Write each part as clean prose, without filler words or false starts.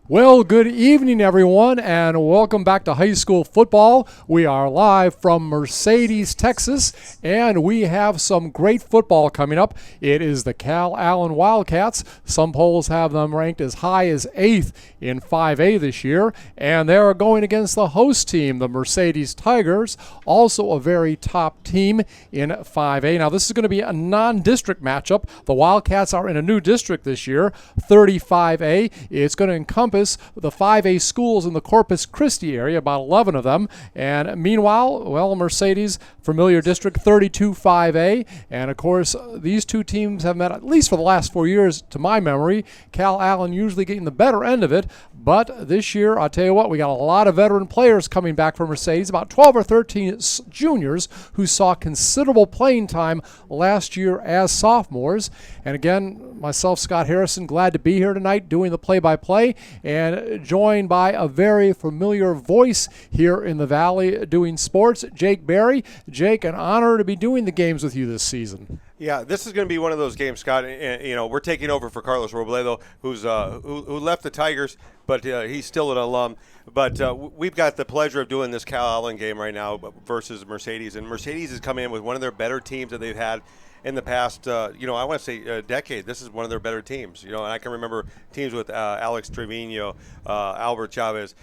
Well, good evening, everyone, and welcome back to high school football. We are live from Mercedes, Texas, and we have some great football coming up. It is the Calallen Wildcats. Some polls have them ranked as high as 8th in 5A this year, and they're going against the host team, the Mercedes Tigers, also a very top team in 5A. Now, this is going to be a non-district matchup. The Wildcats are in a new district this year, 35A. It's going to encompass the 5A schools in the Corpus Christi area, about 11 of them. And meanwhile, well, Mercedes, familiar district, 32-5A. And of course, these two teams have met at least for the last 4 years, to my memory. Calallen usually getting the better end of it. But this year, I'll tell you what, we got a lot of veteran players coming back from Mercedes, about 12 or 13 juniors who saw considerable playing time last year as sophomores. And again, myself, Scott Harrison, glad to be here tonight doing the play-by-play, and joined by a very familiar voice here in the Valley doing sports, Jake Berry. Jake, an honor to be doing the games with you this season. Yeah, this is going to be one of those games, Scott. You know, we're taking over for Carlos Robledo, who left the Tigers, but he's still an alum. But we've got the pleasure of doing this Calallen game right now versus Mercedes, and Mercedes is coming in with one of their better teams that they've had in the past, I want to say a decade. This is one of their better teams. And I can remember teams with Alex Trevino, Albert Chavez.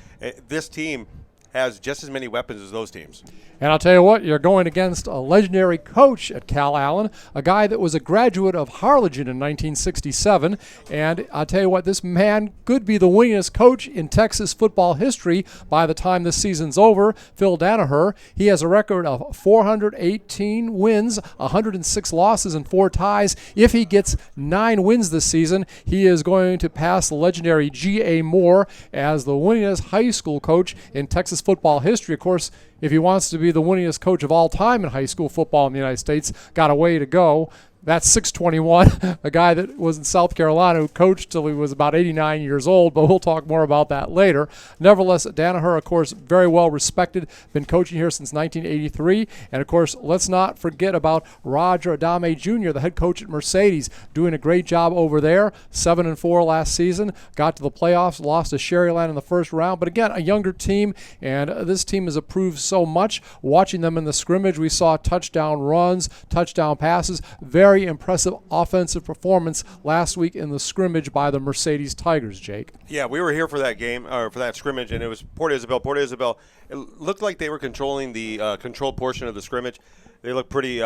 This team has just as many weapons as those teams. And I'll tell you what, you're going against a legendary coach at Calallen, a guy that was a graduate of Harlingen in 1967. And I'll tell you what, this man could be the winningest coach in Texas football history by the time this season's over. Phil Danaher, he has a record of 418 wins, 106 losses, and 4 ties. If he gets 9 wins this season, he is going to pass the legendary G.A. Moore as the winningest high school coach in Texas football history. Of course, if he wants to be the winningest coach of all time in high school football in the United States, got a way to go. That's 621, a guy that was in South Carolina who coached till he was about 89 years old, but we'll talk more about that later. Nevertheless, Danaher, of course, very well respected, been coaching here since 1983. And, of course, let's not forget about Roger Adame Jr., the head coach at Mercedes, doing a great job over there. 7-4 last season, got to the playoffs, lost to Sherryland in the first round. But, again, a younger team, and this team has improved so much. Watching them in the scrimmage, we saw touchdown runs, touchdown passes, very impressive offensive performance last week in the scrimmage by the Mercedes Tigers, Jake. Yeah, we were here for that game, or for that scrimmage, and it was Port Isabel. Port Isabel, it looked like they were controlling the controlled portion of the scrimmage. They looked pretty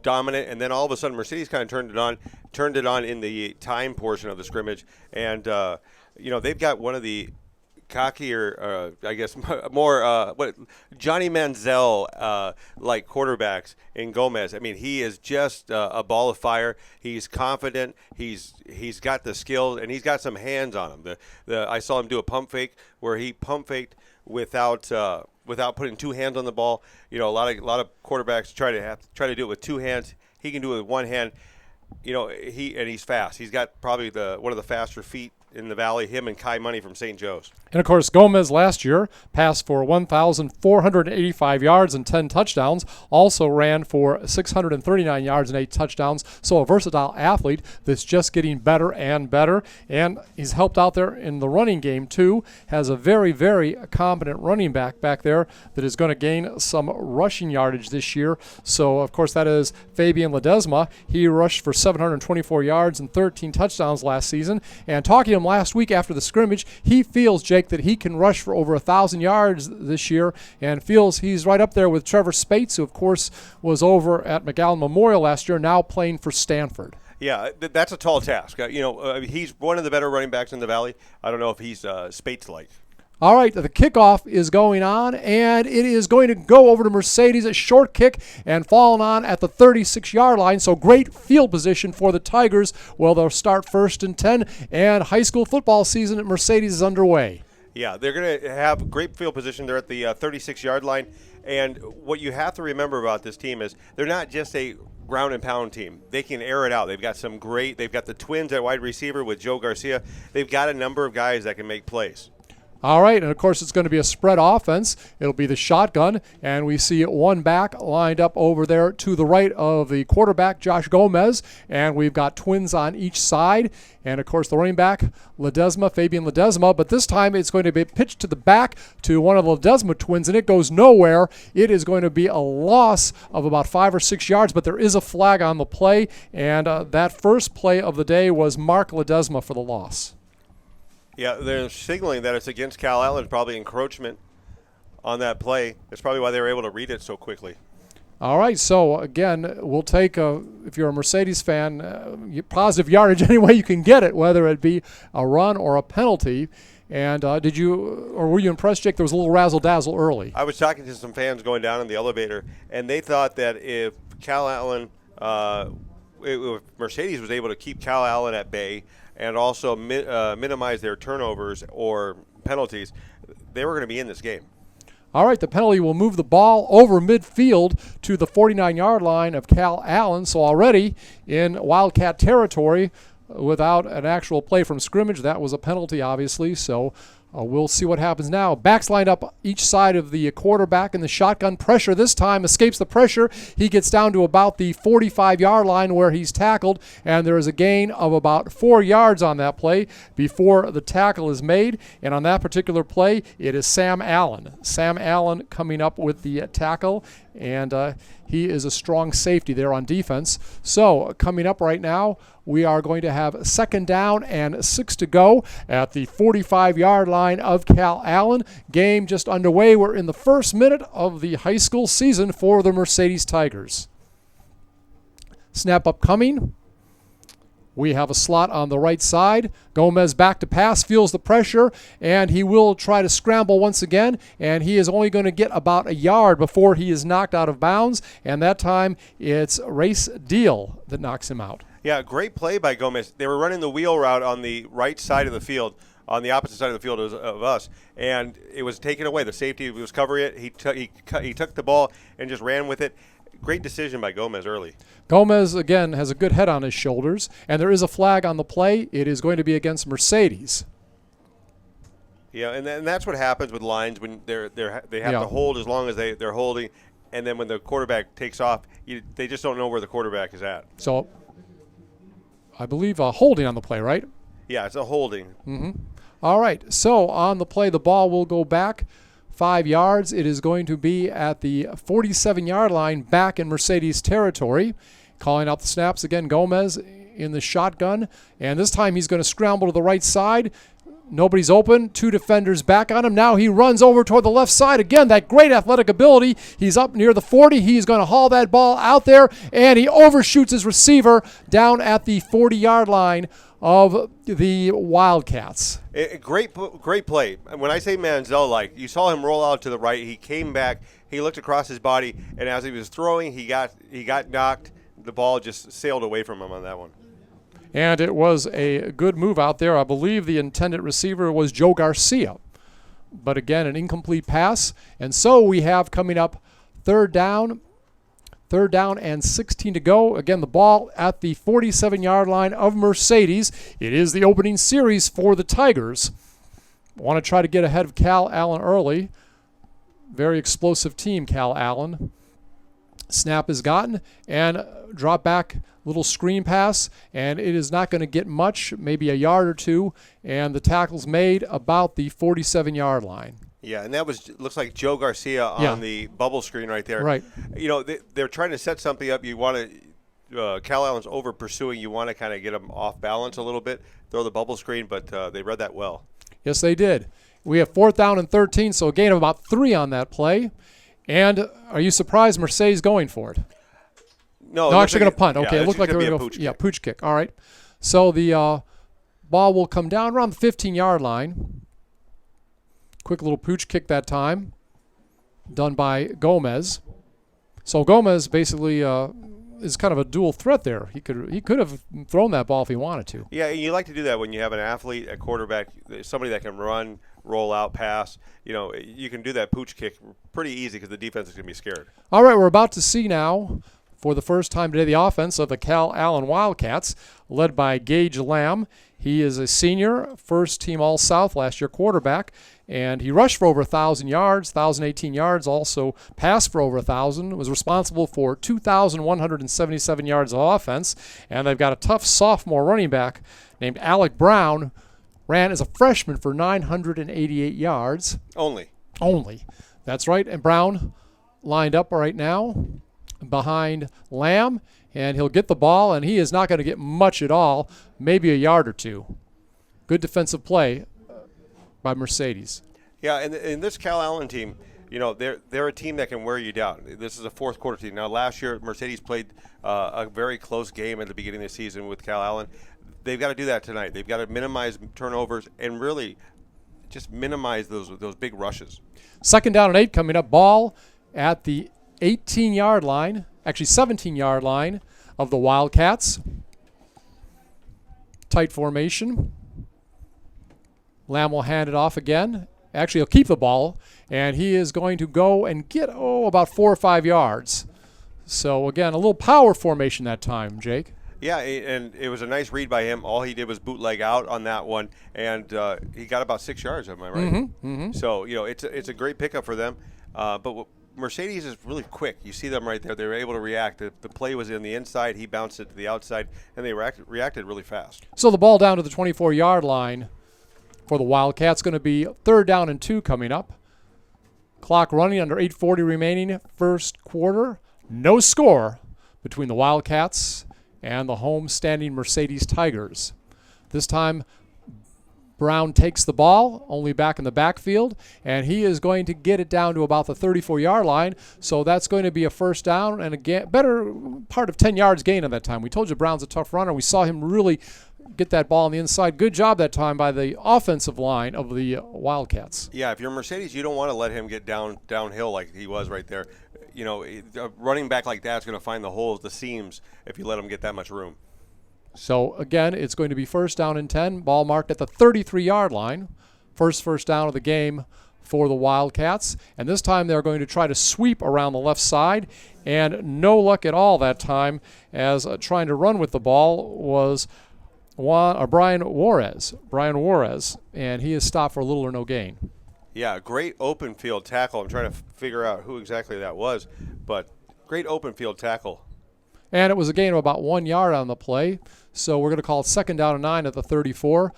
dominant, and then all of a sudden Mercedes kind of turned it on in the time portion of the scrimmage. And, they've got one of the cockier, I guess, more Johnny Manziel like quarterbacks in Gomez. I mean, he is just a ball of fire. He's confident. He's got the skills, and he's got some hands on him. I saw him do a pump fake where he pump faked without putting 2 hands on the ball. A lot of quarterbacks try to do it with 2 hands. He can do it with 1 hand. He's fast. He's got probably one of the faster feet in the Valley, him and Kai Money from St. Joe's. And, of course, Gomez last year passed for 1,485 yards and 10 touchdowns, also ran for 639 yards and 8 touchdowns. So a versatile athlete that's just getting better and better. And he's helped out there in the running game, too. Has a very, very competent running back there that is going to gain some rushing yardage this year. So, of course, that is Fabian Ledesma. He rushed for 724 yards and 13 touchdowns last season. And talking to him last week after the scrimmage, he feels, Jake, that he can rush for over 1,000 yards this year, and feels he's right up there with Trevor Spates, who, of course, was over at McAllen Memorial last year, now playing for Stanford. Yeah, that's a tall task. He's one of the better running backs in the Valley. I don't know if he's Spates-like. All right, the kickoff is going on, and it is going to go over to Mercedes, a short kick, and falling on at the 36-yard line. So great field position for the Tigers. Well, they'll start 1st and 10, and high school football season at Mercedes is underway. Yeah, they're going to have great field position. They're at the 36-yard line, and what you have to remember about this team is they're not just a ground and pound team. They can air it out. They've got they've got the twins at wide receiver with Joe Garcia. They've got a number of guys that can make plays. All right, and of course it's going to be a spread offense. It'll be the shotgun, and we see one back lined up over there to the right of the quarterback, Josh Gomez, and we've got twins on each side. And of course the running back, Fabian Ledesma, but this time it's going to be pitched to the back to one of the Ledesma twins, and it goes nowhere. It is going to be a loss of about 5 or 6 yards, but there is a flag on the play, and that first play of the day was Mark Ledesma for the loss. Yeah, they're signaling that it's against Calallen, probably encroachment on that play. That's probably why they were able to read it so quickly. All right, so again, we'll take, if you're a Mercedes fan, positive yardage any way you can get it, whether it be a run or a penalty. And were you impressed, Jake? There was a little razzle-dazzle early. I was talking to some fans going down in the elevator, and they thought that if Calallen, if Mercedes was able to keep Calallen at bay and also minimize their turnovers or penalties, they were going to be in this game. All right, the penalty will move the ball over midfield to the 49-yard line of Calallen. So already in Wildcat territory without an actual play from scrimmage. That was a penalty, obviously. So we'll see what happens now. Backs lined up each side of the quarterback, and the shotgun pressure this time escapes the pressure. He gets down to about the 45-yard line where he's tackled, and there is a gain of about 4 yards on that play before the tackle is made. And on that particular play, it is Sam Allen. Sam Allen coming up with the tackle, and he is a strong safety there on defense. So coming up right now, we are going to have 2nd down and 6 to go at the 45-yard line of Calallen. Game just underway. We're in the first minute of the high school season for the Mercedes Tigers. Snap upcoming. We have a slot on the right side. Gomez back to pass, feels the pressure, and he will try to scramble once again, and he is only going to get about a yard before he is knocked out of bounds, and that time it's Race Deal that knocks him out. Yeah, great play by Gomez. They were running the wheel route on the right side of the field, on the opposite side of the field of us, and it was taken away. The safety was covering it. He took the ball and just ran with it. Great decision by Gomez early. Gomez, again, has a good head on his shoulders, and there is a flag on the play. It is going to be against Mercedes. Yeah, and that's what happens with lines when they have to hold as long as they're holding, and then when the quarterback takes off, they just don't know where the quarterback is at. So I believe holding on the play, right? Yeah, it's a holding. Mm-hmm. All right, so on the play, the ball will go back 5 yards. It is going to be at the 47-yard line back in Mercedes territory. Calling out the snaps again, Gomez in the shotgun. And this time he's going to scramble to the right side. Nobody's open. 2 defenders back on him. Now he runs over toward the left side. Again, that great athletic ability. He's up near the 40. He's going to haul that ball out there, and he overshoots his receiver down at the 40-yard line of the Wildcats. Great play. When I say Manziel-like, you saw him roll out to the right. He came back. He looked across his body, and as he was throwing, he got knocked. The ball just sailed away from him on that one. And it was a good move out there. I believe the intended receiver was Joe Garcia. But again, an incomplete pass. And so we have coming up third down and 16 to go. Again, the ball at the 47-yard line of Mercedes. It is the opening series for the Tigers. Want to try to get ahead of Calallen early. Very explosive team, Calallen. Snap is gotten, and drop back, little screen pass, and it is not going to get much, maybe a yard or two, and the tackle's made about the 47-yard line. Yeah, and that looks like Joe Garcia on the bubble screen right there. Right. You know, they're trying to set something up. You want to Calallen's over pursuing. You want to kind of get them off balance a little bit, throw the bubble screen, but they read that well. Yes, they did. We have 4th down and 13, so a gain of about 3 on that play. And are you surprised Mercedes going for it? No, actually going to punt. Okay, yeah, it looked like they were going to go. Yeah, pooch kick. All right. So the ball will come down around the 15-yard line. Quick little pooch kick that time, done by Gomez. So Gomez basically is kind of a dual threat there. He could have thrown that ball if he wanted to. Yeah, you like to do that when you have an athlete, a quarterback, somebody that can run, roll out, pass. You know, you can do that pooch kick pretty easy because the defense is going to be scared. All right, we're about to see now for the first time today, the offense of the Calallen Wildcats, led by Gage Lamb. He is a senior, first-team All-South last year quarterback, and he rushed for over 1,000 yards, 1,018 yards, also passed for over 1,000, was responsible for 2,177 yards of offense, and they've got a tough sophomore running back named Alec Brown, ran as a freshman for 988 yards. Only. That's right, and Brown lined up right now behind Lamb, and he'll get the ball, and he is not going to get much at all, maybe a yard or two. Good defensive play by Mercedes. Yeah, and in this Calallen team, you know, they're a team that can wear you down. This is a fourth quarter team. Now, last year, Mercedes played a very close game at the beginning of the season with Calallen. They've got to do that tonight. They've got to minimize turnovers and really just minimize those big rushes. 2nd down and 8 coming up. Ball at the 18-yard line, actually 17-yard line of the Wildcats. Tight formation. Lamb will hand it off again. Actually, he'll keep the ball, and he is going to go and get, about 4 or 5 yards. So, again, a little power formation that time, Jake. Yeah, and it was a nice read by him. All he did was bootleg out on that one, and he got about 6 yards, am I right? Mm-hmm. So, you know, it's a great pickup for them. But Mercedes is really quick. You see them right there. They were able to react. The play was in the inside. He bounced it to the outside, and they reacted really fast. So the ball down to the 24-yard line for the Wildcats. Going to be 3rd down and 2 coming up. Clock running, under 8:40 remaining, first quarter. No score between the Wildcats and the home-standing Mercedes Tigers. This time, Brown takes the ball, only back in the backfield, and he is going to get it down to about the 34-yard line. So that's going to be a first down and a better part of 10 yards gain at that time. We told you Brown's a tough runner. We saw him really get that ball on the inside. Good job that time by the offensive line of the Wildcats. Yeah, if you're Mercedes, you don't want to let him get downhill like he was right there. You know, a running back like that's going to find the holes, the seams, if you let him get that much room. So, again, it's going to be 1st down and 10. Ball marked at the 33-yard line. First down of the game for the Wildcats. And this time they're going to try to sweep around the left side. And no luck at all that time, as trying to run with the ball was Brian Juarez. And he is stopped for little or no gain. Yeah, great open field tackle. I'm trying to figure out who exactly that was. But great open field tackle. And it was a gain of about 1 yard on the play. So we're going to call it 2nd down and 9 at the 34.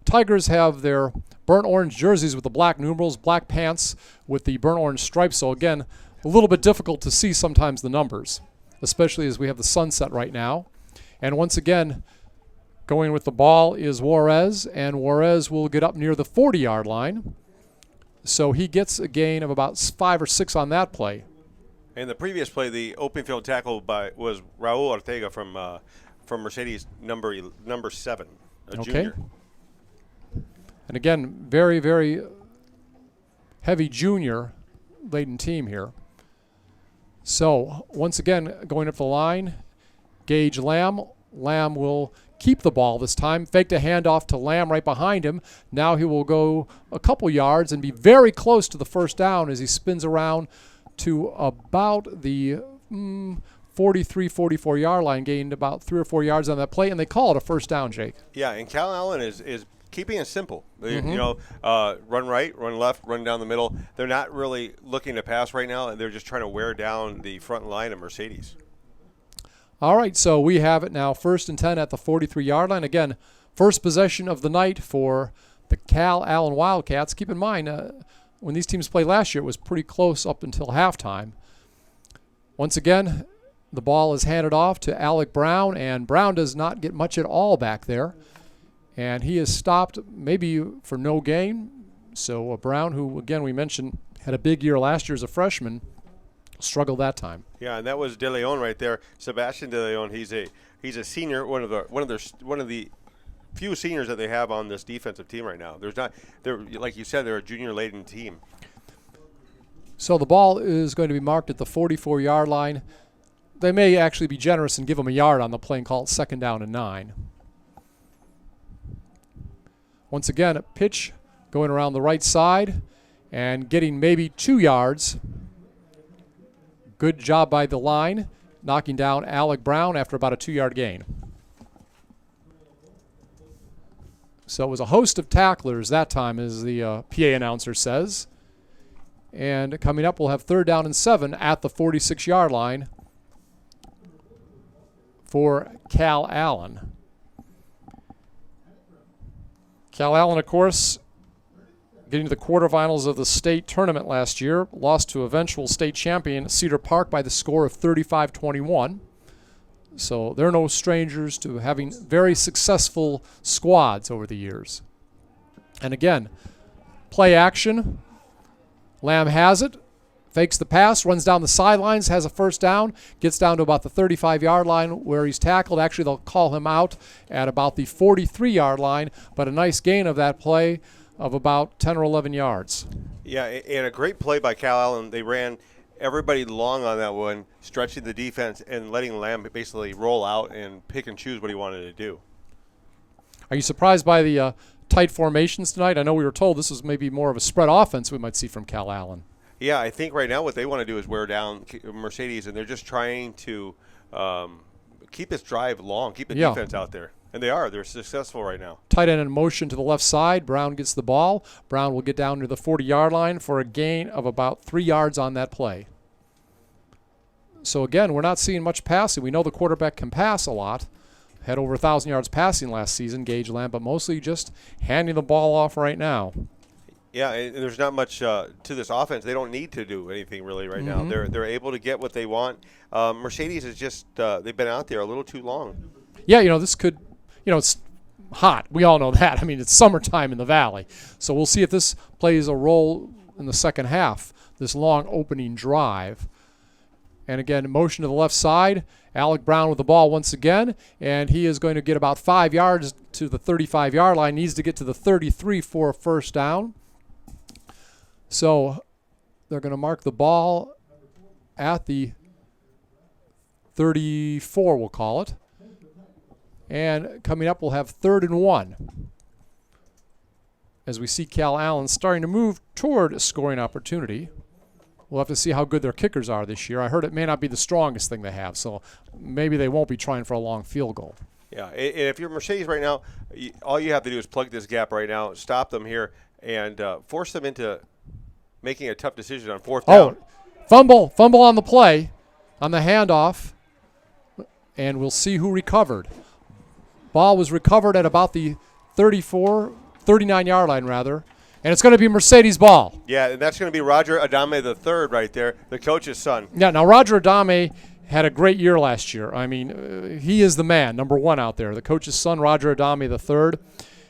Tigers have their burnt orange jerseys with the black numerals, black pants with the burnt orange stripes. So, again, a little bit difficult to see sometimes the numbers, especially as we have the sunset right now. And once again, going with the ball is Juarez, and Juarez will get up near the 40-yard line. So he gets a gain of about 5 or 6 on that play. In the previous play, the open field tackle was Raul Ortega from Mercedes, number 7, a junior. And again, very, very heavy junior laden team here. So once again, going up the line, Gage Lamb. Lamb will keep the ball this time. Faked a handoff to Lamb right behind him. Now he will go a couple yards and be very close to the first down as he spins around to about the 43, 44-yard line, gained about 3 or 4 yards on that play, and they call it a first down, Jake. Yeah, and Calallen is keeping it simple. You know, run right, run left, run down the middle. They're not really looking to pass right now, and they're just trying to wear down the front line of Mercedes. All right, so we have it now 1st and 10 at the 43-yard line. Again, first possession of the night for the Calallen Wildcats. Keep in mind, when these teams played last year, it was pretty close up until halftime. Once again, the ball is handed off to Alec Brown, and Brown does not get much at all back there. And he is stopped maybe for no gain. So Brown, who, again, we mentioned had a big year last year as a freshman, struggled that time. Yeah, and that was De Leon right there. Sebastian De Leon. He's a senior, one of the few seniors that they have on this defensive team right now. They're like you said, they're a junior-laden team. So the ball is going to be marked at the 44-yard line. They may actually be generous and give them a yard on the play and call it 2nd down and 9. Once again, a pitch going around the right side and getting maybe 2 yards. Good job by the line. knocking down Alec Brown after about a 2-yard gain. So it was a host of tacklers that time, as the PA announcer says. And coming up, we'll have 3rd down and 7 at the 46-yard line for Calallen. Calallen, of course, getting to the quarterfinals of the state tournament last year, lost to eventual state champion Cedar Park by the score of 35-21. So they're no strangers to having very successful squads over the years. And again, play action. Lamb has it, fakes the pass, runs down the sidelines, has a 1st down, gets down to about the 35-yard line where he's tackled. Actually, they'll call him out at about the 43-yard line, but a nice gain of that play of about 10 or 11 yards. Yeah, and a great play by Calallen. They ran everybody long on that one, stretching the defense and letting Lamb basically roll out and pick and choose what he wanted to do. Are you surprised by the tight formations tonight? I know we were told this was maybe more of a spread offense we might see from Calallen. Yeah, I think right now what they want to do is wear down Mercedes, and they're just trying to keep this drive long, keep the defense out there. And they are. They're successful right now. Tight end in motion to the left side. Brown gets the ball. Brown will get down to the 40-yard line for a gain of about 3 yards on that play. So, again, we're not seeing much passing. We know the quarterback can pass a lot. Had over 1,000 yards passing last season, Gage Lamb, but mostly just handing the ball off right now. Yeah, and there's not much to this offense. They don't need to do anything really right now. They're able to get what they want. Mercedes is just they've been out there a little too long. Yeah, this could – it's hot. We all know that. I mean, it's summertime in the Valley. So we'll see if this plays a role in the second half, this long opening drive. And again, motion to the left side. Alec Brown with the ball once again, and he is going to get about 5 yards to the 35-yard line. Needs to get to the 33 for a 1st down. So they're going to mark the ball at the 34, we'll call it. And coming up, we'll have 3rd and 1. As we see Calallen starting to move toward a scoring opportunity. We'll have to see how good their kickers are this year. I heard it may not be the strongest thing they have, so maybe they won't be trying for a long field goal. Yeah, and if you're Mercedes right now, all you have to do is plug this gap right now, stop them here, and force them into making a tough decision on 4th down. Fumble on the play, on the handoff, and we'll see who recovered. Ball was recovered at about the 39-yard line, rather. And it's going to be Mercedes ball. Yeah, and that's going to be Roger Adame III right there, the coach's son. Yeah, now Roger Adame had a great year last year. I mean, he is the man, number 1 out there. The coach's son, Roger Adame III,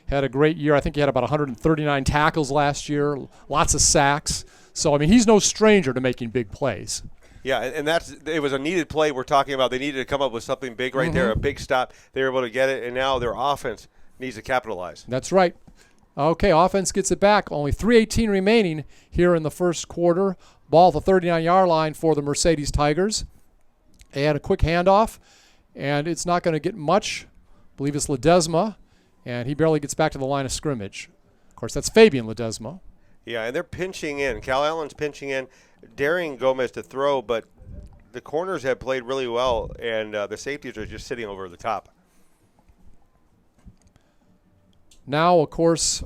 had a great year. I think he had about 139 tackles last year, lots of sacks. So, I mean, he's no stranger to making big plays. Yeah, and it was a needed play we're talking about. They needed to come up with something big right there, a big stop. They were able to get it, and now their offense needs to capitalize. That's right. Okay, offense gets it back. Only 3:18 remaining here in the first quarter. Ball at the 39-yard line for the Mercedes Tigers. And a quick handoff, and it's not going to get much. I believe it's Ledesma, and he barely gets back to the line of scrimmage. Of course, that's Fabian Ledesma. Yeah, and they're pinching in. Calallen's pinching in, daring Gomez to throw, but the corners have played really well, and the safeties are just sitting over the top. Now, of course,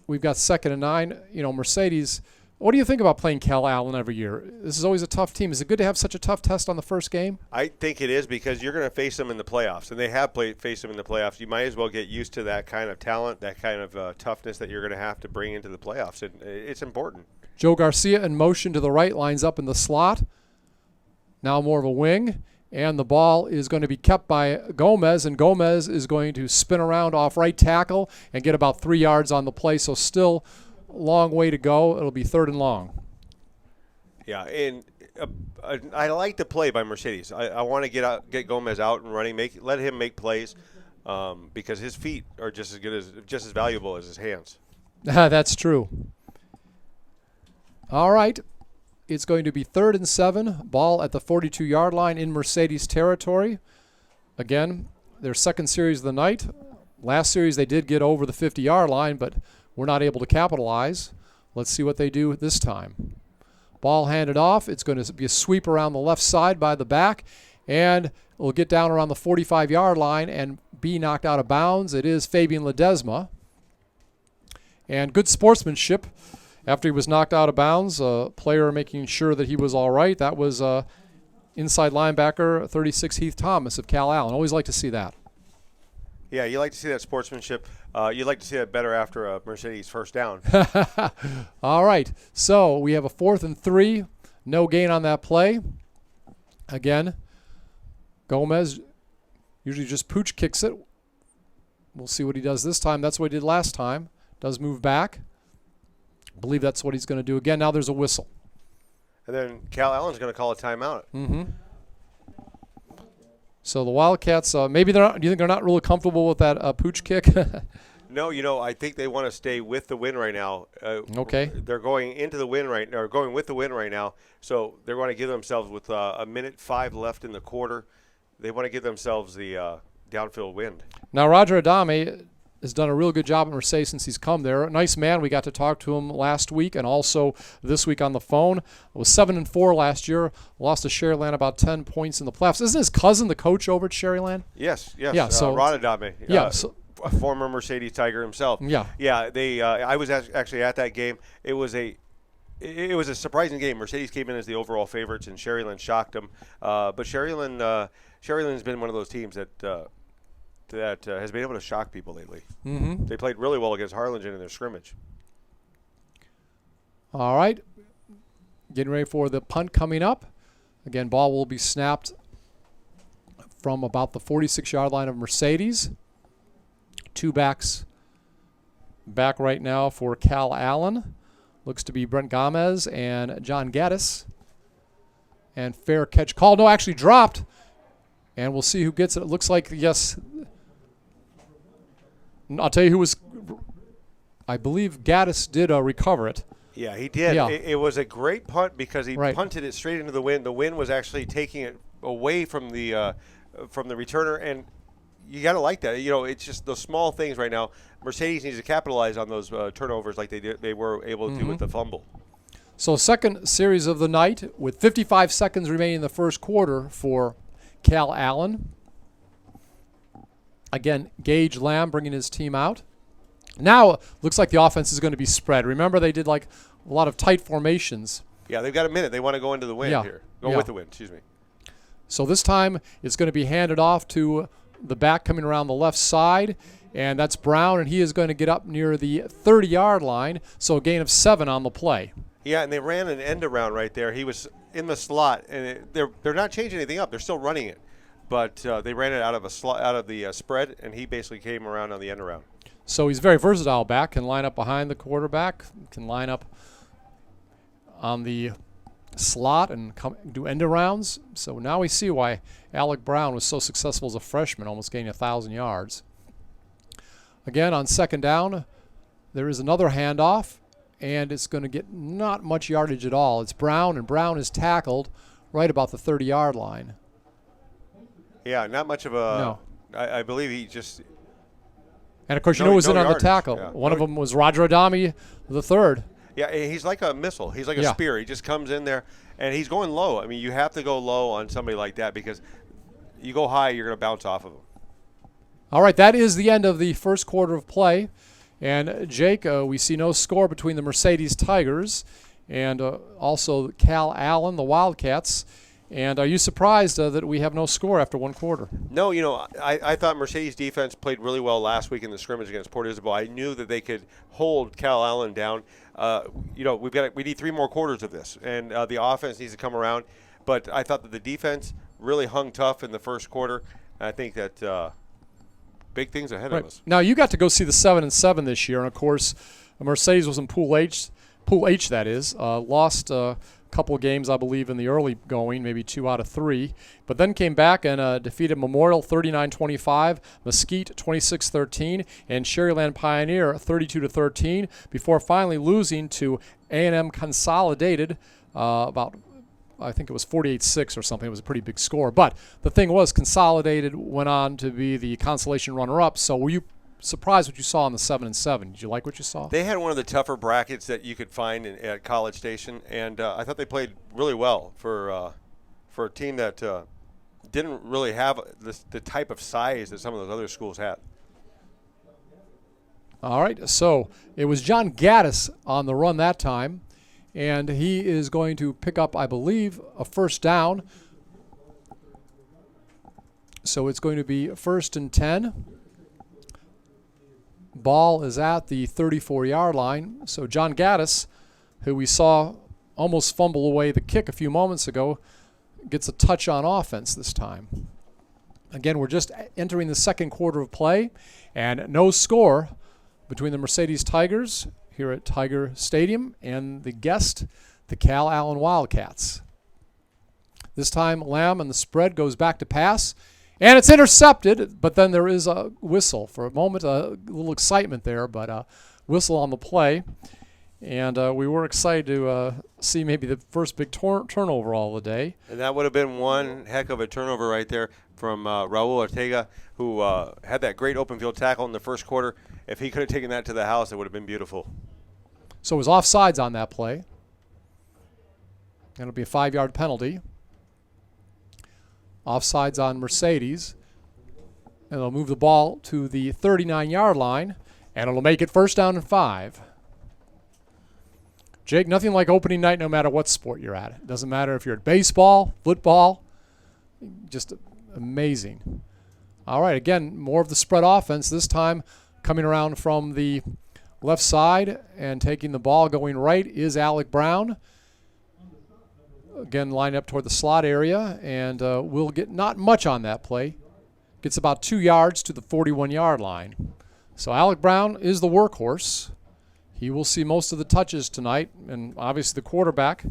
we've got 2nd and 9. Mercedes, what do you think about playing Calallen every year? This is always a tough team. Is it good to have such a tough test on the first game? I think it is because you're going to face them in the playoffs, and they have faced them in the playoffs. You might as well get used to that kind of talent, that kind of toughness that you're going to have to bring into the playoffs. It's important. Joe Garcia in motion to the right, lines up in the slot. Now more of a wing. And the ball is going to be kept by Gomez, and Gomez is going to spin around off right tackle and get about 3 yards on the play. So still a long way to go. It'll be 3rd and long. Yeah, and I like the play by Mercedes. I want to get Gomez out and running, let him make plays because his feet are just as valuable as his hands. That's true. All right. It's going to be 3rd and 7, ball at the 42-yard line in Mercedes territory. Again, their second series of the night. Last series they did get over the 50-yard line, but were not able to capitalize. Let's see what they do this time. Ball handed off. It's going to be a sweep around the left side by the back, and will get down around the 45-yard line and be knocked out of bounds. It is Fabian Ledesma. And good sportsmanship after he was knocked out of bounds. A player making sure that he was all right. That was inside linebacker 36 Heath Thomas of Calallen. Always like to see that. Yeah, you like to see that sportsmanship. You'd like to see that better after a Mercedes first down. All right, so we have a 4th and 3. No gain on that play. Again, Gomez usually just pooch kicks it. We'll see what he does this time. That's what he did last time. Does move back. I believe that's what he's going to do again. Now there's a whistle. And then Calallen's going to call a timeout. Mm-hmm. So the Wildcats, maybe they're not. Do you think they're not really comfortable with that pooch kick? No, I think they want to stay with the win right now. Okay. They're going into the win right now, or going with the win right now. So they're going to give themselves, with a minute 5 left in the quarter, they want to give themselves the downfield win. Now Roger Adame has done a real good job at Mercedes since he's come there. A nice man. We got to talk to him last week and also this week on the phone. It was 7-4 last year. Lost to Sherryland about 10 points in the playoffs. Isn't his cousin the coach over at Sherryland? Yes. Yeah. So Ron Adame. Yeah. So, a former Mercedes Tiger himself. Yeah. Yeah. They. I was actually at that game. It was a surprising game. Mercedes came in as the overall favorites, and Sherryland shocked them. But Sherryland's been one of those teams that has been able to shock people lately. Mm-hmm. They played really well against Harlingen in their scrimmage. All right. Getting ready for the punt coming up. Again, ball will be snapped from about the 46-yard line of Mercedes. 2 backs back right now for Calallen. Looks to be Brent Gomez and John Gaddis. And fair catch call. No, actually dropped. And we'll see who gets it. It looks like, yes. I'll tell you who was. I believe Gaddis did recover it. Yeah, he did. Yeah. It was a great punt because he Right. punted it straight into the wind. The wind was actually taking it away from the returner, and you got to like that. It's just those small things right now. Mercedes needs to capitalize on those turnovers like they were able to with the fumble. So second series of the night with 55 seconds remaining in the first quarter for Calallen. Again, Gage Lamb bringing his team out. Now looks like the offense is going to be spread. Remember, they did like a lot of tight formations. Yeah, they've got a minute. They want to go into the win here. Go with the win, excuse me. So this time it's going to be handed off to the back coming around the left side, and that's Brown, and he is going to get up near the 30-yard line, so a gain of 7 on the play. Yeah, and they ran an end around right there. He was in the slot, and they're not changing anything up. They're still running it, but they ran it out of the spread, and he basically came around on the end around. So he's very versatile back, can line up behind the quarterback, can line up on the slot and do end arounds. So now we see why Alec Brown was so successful as a freshman, almost gaining 1,000 yards. Again, on second down, there is another handoff, and it's going to get not much yardage at all. It's Brown, and Brown is tackled right about the 30-yard line. Yeah, not much of a. No. I believe he just. And, of course, you know who was in on the tackle. Yeah. One of them was Roger Adame, the third. Yeah, he's like a missile. He's like a spear. He just comes in there, and he's going low. I mean, you have to go low on somebody like that because you go high, you're going to bounce off of him. All right, that is the end of the first quarter of play. And, Jake, we see no score between the Mercedes Tigers and also Calallen, the Wildcats. And are you surprised that we have no score after one quarter? No, I thought Mercedes defense played really well last week in the scrimmage against Port Isabel. I knew that they could hold Calallen down. We need 3 more quarters of this, and the offense needs to come around. But I thought that the defense really hung tough in the first quarter. I think that big things ahead of us. Now you got to go see the 7-7 this year, and of course, Mercedes was in Pool H. That is, lost couple of games, I believe, in the early going, maybe 2 out of 3, but then came back and defeated Memorial 39-25, Mesquite 26-13, and Sherryland Pioneer 32-13, before finally losing to A&M Consolidated about, I think it was 48-6 or something. It was a pretty big score. But the thing was, Consolidated went on to be the consolation runner-up. So were you surprised what you saw on the 7 and 7. Did you like what you saw? They had one of the tougher brackets that you could find at College Station, and I thought they played really well for a team that didn't really have the type of size that some of those other schools had. All right, so it was John Gaddis on the run that time, and he is going to pick up, I believe, a first down. So it's going to be 1st and 10. Ball is at the 34-yard line. So John Gaddis, who we saw almost fumble away the kick a few moments ago, gets a touch on offense this time. Again, we're just entering the second quarter of play, and no score between the Mercedes Tigers here at Tiger Stadium and the guest, the Calallen Wildcats. This time, Lamb and the spread goes back to pass, and it's intercepted, but then there is a whistle. For a moment, a little excitement there, but a whistle on the play. And we were excited to see maybe the first big turnover all of the day. And that would have been one heck of a turnover right there from Raul Ortega, who had that great open field tackle in the first quarter. If he could have taken that to the house, it would have been beautiful. So it was offsides on that play. And it'll be a 5-yard penalty. Offsides on Mercedes. And they'll move the ball to the 39-yard line, and it'll make it 1st down and 5. Jake, nothing like opening night no matter what sport you're at. It doesn't matter if you're at baseball, football, just amazing. All right, again, more of the spread offense, this time coming around from the left side and taking the ball going right is Alec Brown. Again, lined up toward the slot area, and we'll get not much on that play. Gets about 2 yards to the 41-yard line. So Alec Brown is the workhorse. He will see most of the touches tonight, and obviously the quarterback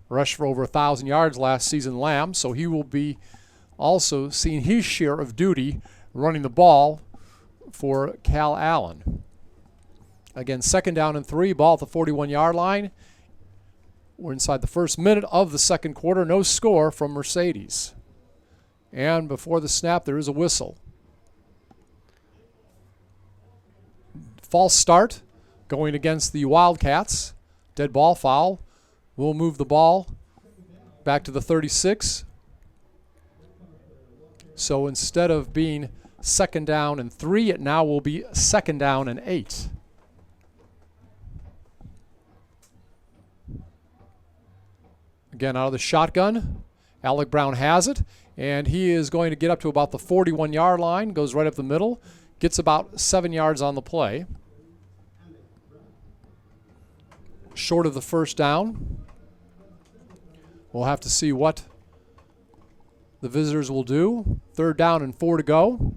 rushed for over 1,000 yards last season, Lamb, so he will be also seeing his share of duty running the ball for Calallen. Again, 2nd down and 3, ball at the 41-yard line. We're inside the first minute of the second quarter. No score from Mercedes. And before the snap, there is a whistle. False start going against the Wildcats. Dead ball foul. We'll move the ball back to the 36. So instead of being 2nd down and 3, it now will be 2nd down and 8. Again, out of the shotgun, Alec Brown has it, and he is going to get up to about the 41-yard line, goes right up the middle, gets about 7 yards on the play. Short of the 1st down. We'll have to see what the visitors will do. 3rd down and 4 to go.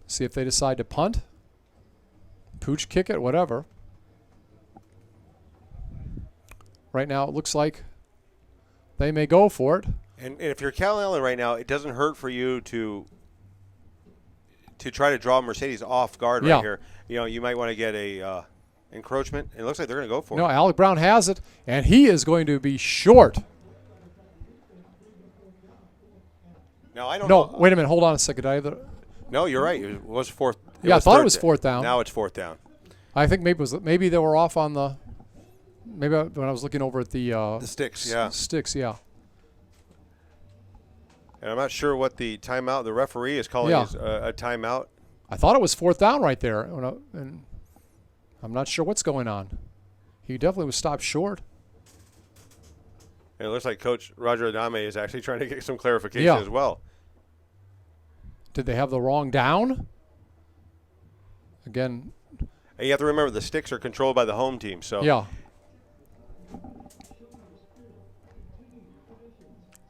See if they decide to punt, pooch kick it, whatever. Right now it looks like they may go for it. And if you're Calallen right now, it doesn't hurt for you to try to draw Mercedes off guard right here. You know, you might want to get a encroachment. It looks like they're going to go for it. No, Alec Brown has it, and he is going to be short. Now, I don't know. No, wait a minute. Hold on a second. No, you're right. It was 4th. I thought it was 4th down. Now it's 4th down. I think maybe they were off on the. Maybe when I was looking over at the sticks, yeah. Sticks, yeah. And I'm not sure what the timeout, the referee is calling is a timeout. I thought it was 4th down right there, and I'm not sure what's going on. He definitely was stopped short. And it looks like Coach Roger Adame is actually trying to get some clarification as well. Did they have the wrong down? Again. And you have to remember the sticks are controlled by the home team. So yeah.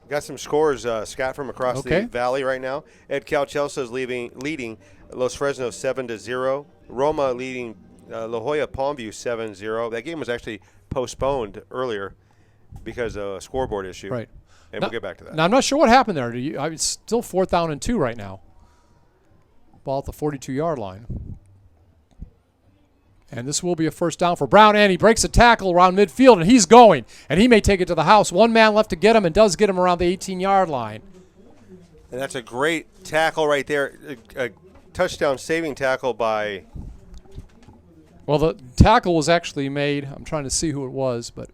Got some scores, Scott, from across the valley right now. Ed Calchelsa is leading Los Fresnos 7-0. Roma leading La Jolla Palmview 7-0. That game was actually postponed earlier because of a scoreboard issue. Right. And we'll get back to that. Now, I'm not sure what happened there. It's still 4th down and 2 right now. Ball at the 42-yard line. And this will be a 1st down for Brown, and he breaks a tackle around midfield, and he's going. And he may take it to the house. One man left to get him, and does get him around the 18-yard line. And that's a great tackle right there. touchdown saving tackle by. Well, the tackle was actually made. I'm trying to see who it was, but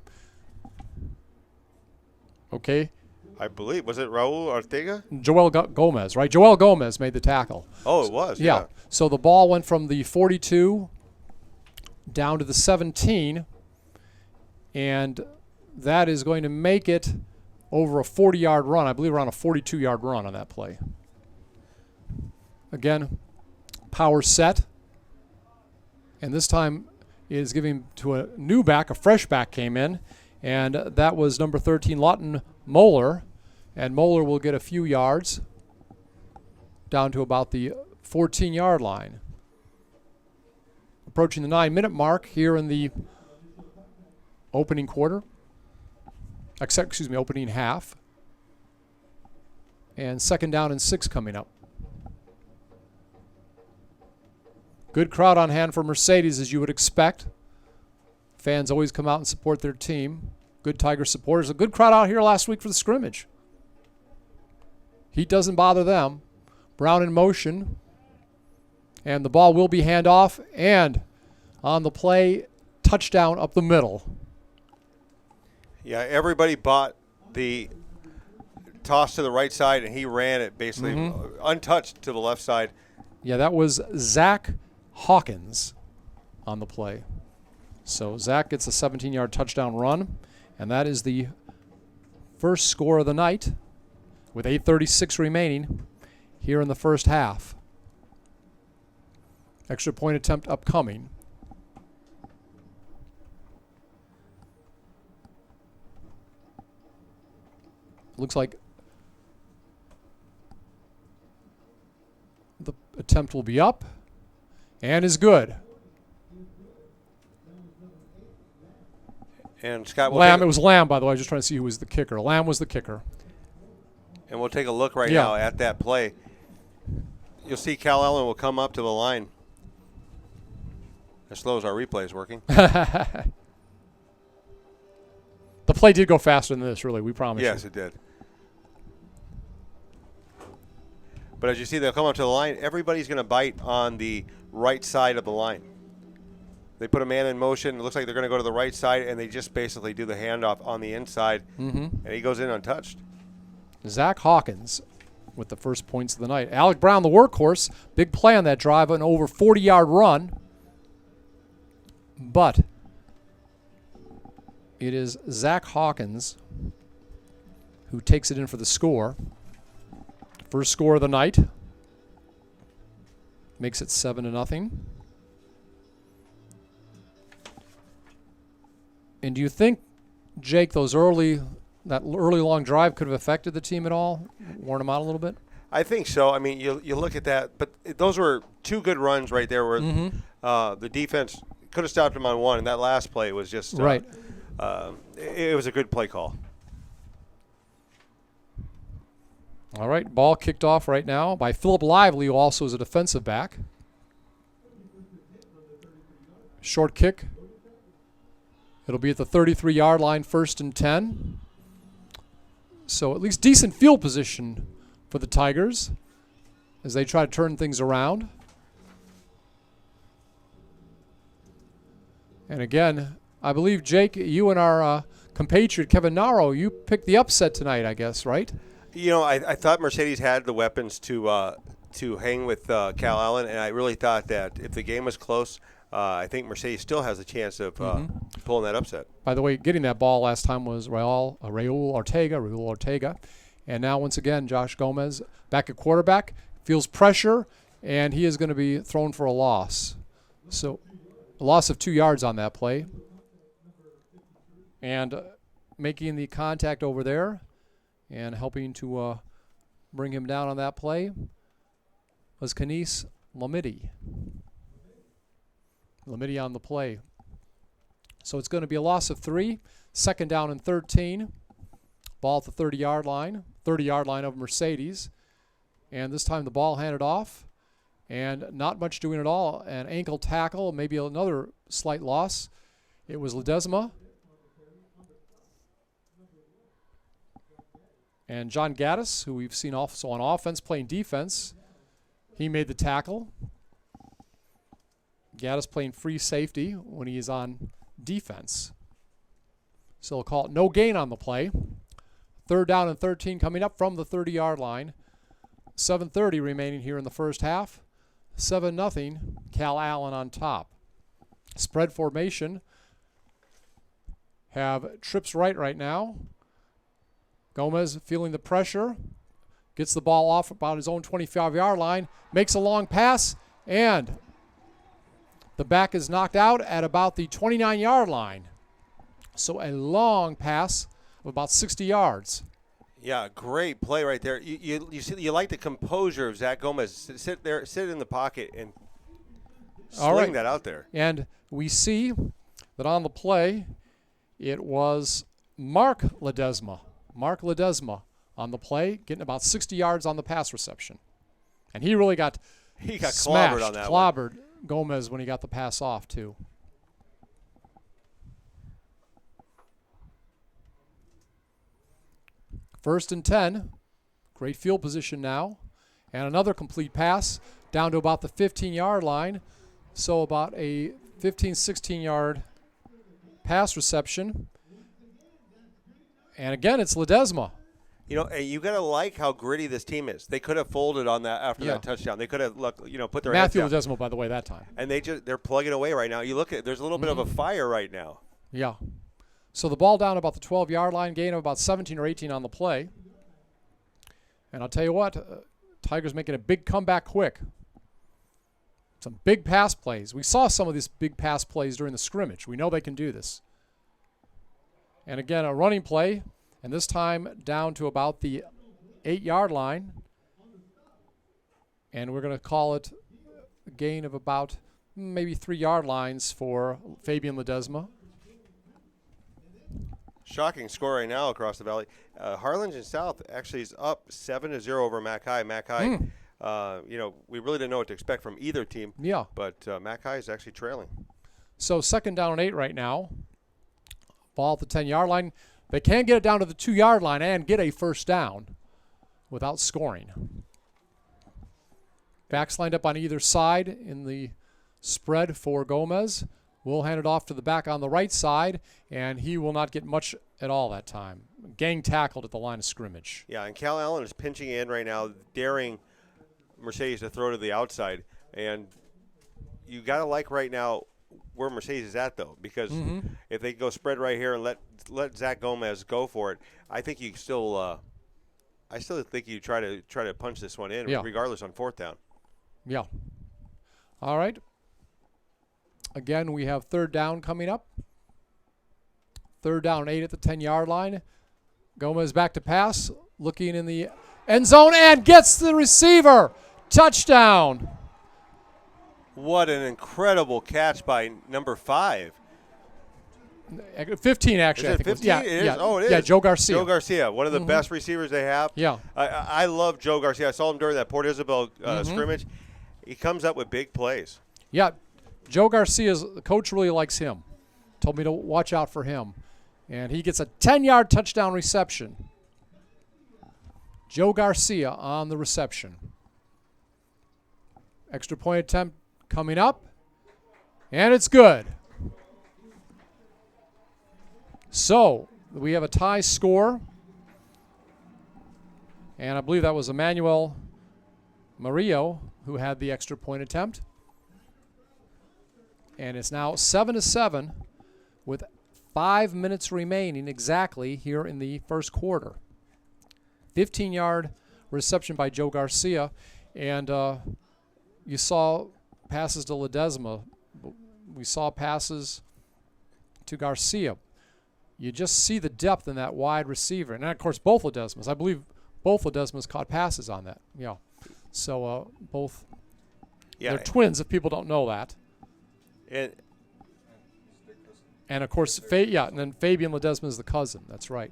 okay. I believe, was it Raul Ortega? Joel Gomez, right? Joel Gomez made the tackle. Oh, it was. Yeah. So the ball went from the 42 down to the 17, and that is going to make it over a 40-yard run. I believe around a 42-yard run on that play. Again, power set. And this time is giving to a new back. A fresh back came in, and that was number 13, Lawton Moeller. And Moeller will get a few yards down to about the 14-yard line. Approaching the 9-minute mark here in the opening quarter. Opening half. And 2nd down and 6 coming up. Good crowd on hand for Mercedes, as you would expect. Fans always come out and support their team. Good Tiger supporters. A good crowd out here last week for the scrimmage. Heat doesn't bother them. Brown in motion. And the ball will be handoff. And on the play, touchdown up the middle. Yeah, everybody bought the toss to the right side, and he ran it basically untouched to the left side. Yeah, that was Zach Hawkins on the play. So Zach gets a 17-yard touchdown run, and that is the first score of the night with 8:36 remaining here in the first half. Extra point attempt upcoming. Looks like the attempt will be up and is good. And Scott, Lamb, it was Lamb, by the way. I was just trying to see who was the kicker. Lamb was the kicker. And we'll take a look right now at that play. You'll see Calallen will come up to the line. As slow as our replay is working. The play did go faster than this, really. We promise you. Yes, it did. But as you see, they'll come up to the line. Everybody's going to bite on the right side of the line. They put a man in motion. It looks like they're going to go to the right side, and they just basically do the handoff on the inside, and he goes in untouched. Zach Hawkins with the first points of the night. Alec Brown, the workhorse. Big play on that drive, an over 40-yard run. But it is Zach Hawkins who takes it in for the score. First score of the night. Makes it 7-0. And do you think, Jake, that early long drive could have affected the team at all? Worn them out a little bit? I think so. I mean, you look at that, but those were two good runs right there where the defense could have stopped them on one, and that last play was just right. It was a good play call. All right, ball kicked off right now by Philip Lively, who also is a defensive back. Short kick. It'll be at the 33-yard line, 1st and 10. So at least decent field position for the Tigers as they try to turn things around. And again, I believe, Jake, you and our compatriot Kevin Naro, you picked the upset tonight, I guess, right? You know, I thought Mercedes had the weapons to hang with Calallen, and I really thought that if the game was close, I think Mercedes still has a chance of pulling that upset. By the way, getting that ball last time was Raul Ortega. And now, once again, Josh Gomez back at quarterback, feels pressure, and he is going to be thrown for a loss. So a loss of 2 yards on that play. And making the contact over there and helping to bring him down on that play was Kanis Lamidi. Lamidi on the play. So it's going to be a loss of 3. 2nd down and 13. Ball at the 30-yard line. 30-yard line of Mercedes. And this time the ball handed off. And not much doing at all. An ankle tackle, maybe another slight loss. It was Ledesma. And John Gaddis, who we've seen also on offense playing defense. He made the tackle. Gaddis playing free safety when he is on defense. So they'll call it no gain on the play. 3rd down and 13 coming up from the 30-yard line. 7:30 remaining here in the first half. 7-0, Calallen on top. Spread formation. Have trips right now. Gomez feeling the pressure. Gets the ball off about his own 25-yard line. Makes a long pass, and the back is knocked out at about the 29-yard line. So a long pass of about 60 yards. Yeah, great play right there. You like the composure of Zach Gomez. Sit in the pocket and sling that out there. And we see that on the play, it was Mark Ledesma. Mark Ledesma on the play, getting about 60 yards on the pass reception. And he really got smashed, clobbered on that clobbered Gomez when he got the pass off, too. First and 10. Great field position now. And another complete pass down to about the 15-yard line. So about a 15, 16-yard pass reception. And again, it's Ledesma. You know, you got to like how gritty this team is. They could have folded on that after that touchdown. They could have, put their Matthew heads down. Ledesma, by the way, that time. And they're plugging away right now. You look at, there's a little bit of a fire right now. Yeah. So the ball down about the 12-yard line, gain of about 17 or 18 on the play. And I'll tell you what, Tigers making a big comeback quick. Some big pass plays. We saw some of these big pass plays during the scrimmage. We know they can do this. And again, a running play, and this time down to about the 8-yard line. And we're going to call it a gain of about maybe 3-yard lines for Fabian Ledesma. Shocking score right now across the valley. Harlingen South actually is up 7-0 over Mac High. Mac High, we really didn't know what to expect from either team. Yeah. But Mac High is actually trailing. So 2nd down and 8 right now. Ball at the 10-yard line. They can get it down to the 2-yard line and get a first down without scoring. Backs lined up on either side in the spread for Gomez. We'll hand it off to the back on the right side, and he will not get much at all that time. Gang tackled at the line of scrimmage. Yeah, and Calallen is pinching in right now, daring Mercedes to throw to the outside. And you got to like right now where Mercedes is at, though, because if they go spread right here and let Zach Gomez go for it, I think you still think you try to punch this one in, regardless on 4th down. Yeah. All right. Again, we have 3rd down coming up. 3rd down and 8 at the 10-yard line. Gomez back to pass, looking in the end zone and gets the receiver. Touchdown. What an incredible catch by number 5. 15, actually. Is it 15? Yeah, it is? Oh, it is. Yeah, Joe Garcia. Joe Garcia, one of the best receivers they have. Yeah. I love Joe Garcia. I saw him during that Port Isabel scrimmage. He comes up with big plays. Yeah. Joe Garcia's the coach really likes him. Told me to watch out for him. And he gets a 10-yard touchdown reception. Joe Garcia on the reception. Extra point attempt coming up. And it's good. So we have a tie score. And I believe that was Emmanuel Murillo who had the extra point attempt. And it's now 7-7 with 5 minutes remaining exactly here in the first quarter. 15-yard reception by Joe Garcia. And you saw passes to Ledesma. We saw passes to Garcia. You just see the depth in that wide receiver. And, of course, both Ledesmas. I believe both Ledesmas caught passes on that. Yeah. So both. Yeah. They're twins if people don't know that. And of course, and then Fabian Ledesma is the cousin. That's right.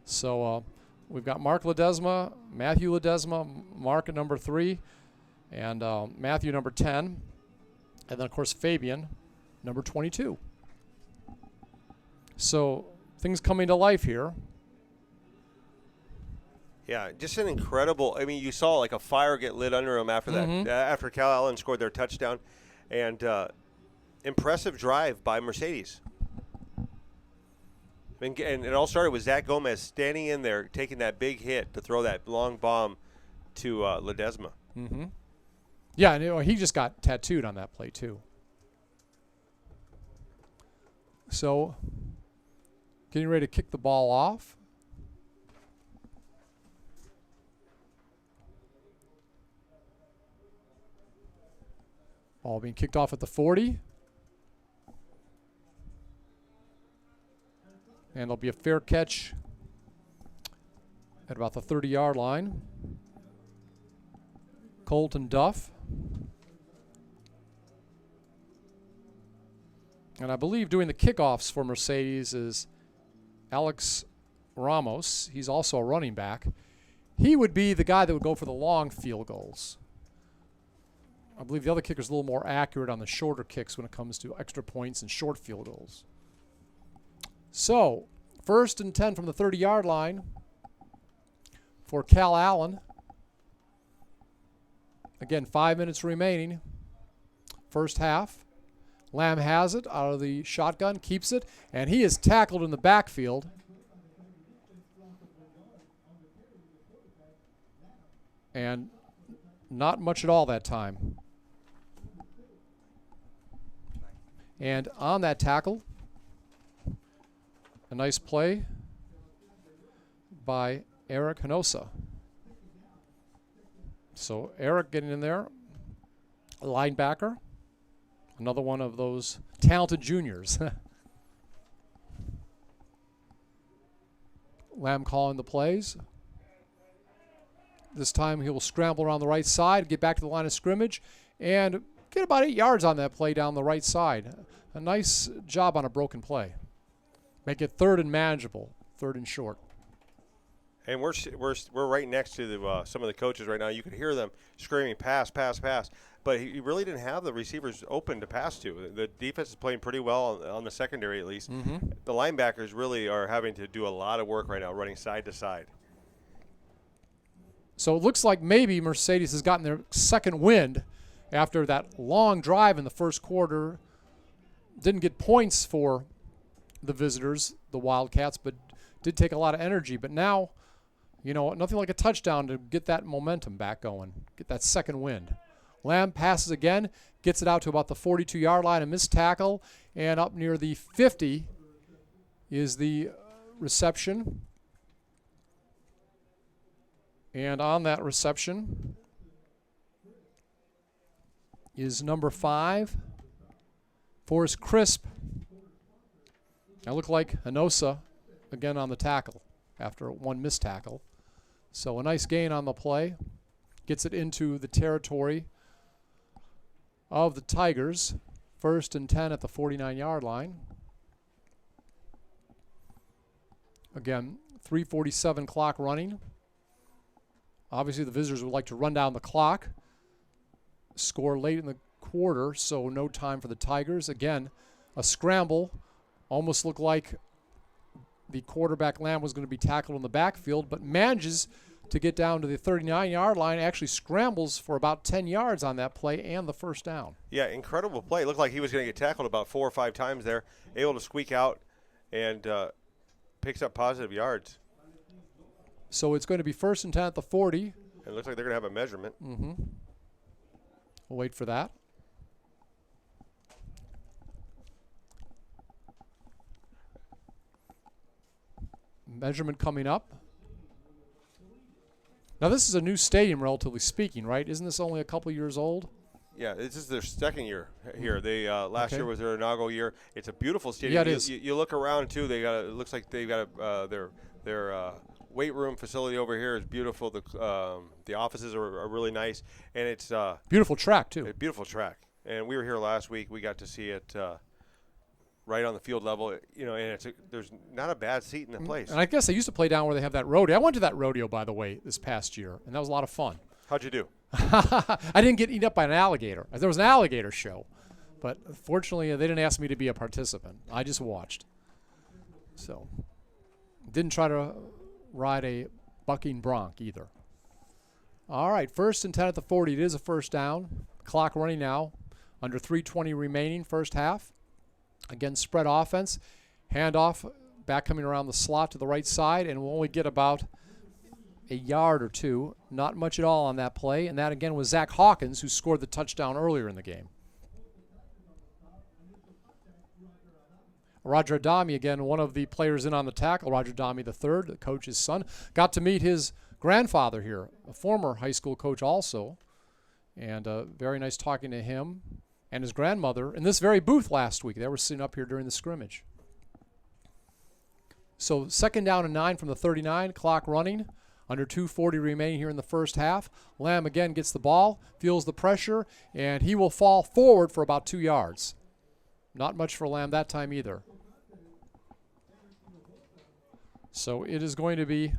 So we've got Mark Ledesma, Matthew Ledesma, Mark at number 3, and Matthew number 10, and then of course Fabian, number 22. So things coming to life here. Yeah, just an incredible. I mean, you saw like a fire get lit under him after that. After Calallen scored their touchdown, and impressive drive by Mercedes. And it all started with Zach Gomez standing in there, taking that big hit to throw that long bomb to Ledesma. Yeah, and he just got tattooed on that play too. So, getting ready to kick the ball off. Ball being kicked off at the 40. And it'll be a fair catch at about the 30-yard line. Colton Duff. And I believe doing the kickoffs for Mercedes is Alex Ramos. He's also a running back. He would be the guy that would go for the long field goals. I believe the other kicker's a little more accurate on the shorter kicks when it comes to extra points and short field goals. So, 1st and 10 from the 30-yard line for Calallen. Again, 5 minutes remaining. First half. Lamb has it out of the shotgun, keeps it, and he is tackled in the backfield. And not much at all that time. And on that tackle, a nice play by Eric Hinosa. So Eric getting in there, a linebacker, another one of those talented juniors. Lamb calling the plays. This time he will scramble around the right side, get back to the line of scrimmage, and get about 8 yards on that play down the right side. A nice job on a broken play. Make it 3rd and manageable, 3rd and short. And we're right next to some of the coaches right now. You could hear them screaming, pass, pass, pass. But he really didn't have the receivers open to pass to. The defense is playing pretty well on the secondary at least. The linebackers really are having to do a lot of work right now, running side to side. So it looks like maybe Mercedes has gotten their second wind after that long drive in the first quarter. Didn't get points for the visitors, the Wildcats, but did take a lot of energy. But now, you know, nothing like a touchdown to get that momentum back going, get that second wind. Lamb passes again, gets it out to about the 42-yard line, a missed tackle, and up near the 50 is the reception. And on that reception is number 5, Forrest Crisp. Now look like Hinosa again on the tackle after one missed tackle. So a nice gain on the play. Gets it into the territory of the Tigers. 1st and 10 at the 49-yard line. Again, 3:47 clock running. Obviously the visitors would like to run down the clock. Score late in the quarter, so no time for the Tigers. Again, a scramble. Almost looked like the quarterback Lamb was going to be tackled in the backfield, but manages to get down to the 39-yard line, actually scrambles for about 10 yards on that play and the first down. Yeah, incredible play. It looked like he was going to get tackled about 4 or 5 times there, able to squeak out and picks up positive yards. So it's going to be 1st and 10 at the 40. It looks like they're going to have a measurement. We'll wait for that. Measurement coming up. Now this is a new stadium, relatively speaking, right? Isn't this only a couple years old? Yeah, this is their second year here. They last year was their inaugural year. It's a beautiful stadium. Yeah, it is. You look around too. They got. It looks like they've got their weight room facility over here is beautiful. The offices are really nice, and it's beautiful track too. A beautiful track. And we were here last week. We got to see it right on the field level. You know, and there's not a bad seat in the place. And I guess they used to play down where they have that rodeo. I went to that rodeo, by the way, this past year, and that was a lot of fun. How'd you do? I didn't get eaten up by an alligator. There was an alligator show, but fortunately they didn't ask me to be a participant. I just watched. So didn't try to ride a bucking bronc either. All right, 1st and 10 at the 40. It is a first down. Clock running now. Under 3:20 remaining, first half. Again, spread offense. Handoff back coming around the slot to the right side, and we'll only get about a yard or two. Not much at all on that play, and that again was Zach Hawkins, who scored the touchdown earlier in the game. Roger Adami, again, one of the players in on the tackle. Roger Adami III, the coach's son. Got to meet his grandfather here, a former high school coach also. And very nice talking to him and his grandmother in this very booth last week. They were sitting up here during the scrimmage. So 2nd down and 9 from the 39, clock running. Under 2:40 remaining here in the first half. Lamb again gets the ball, feels the pressure, and he will fall forward for about 2 yards. Not much for Lamb that time either. So it is going to be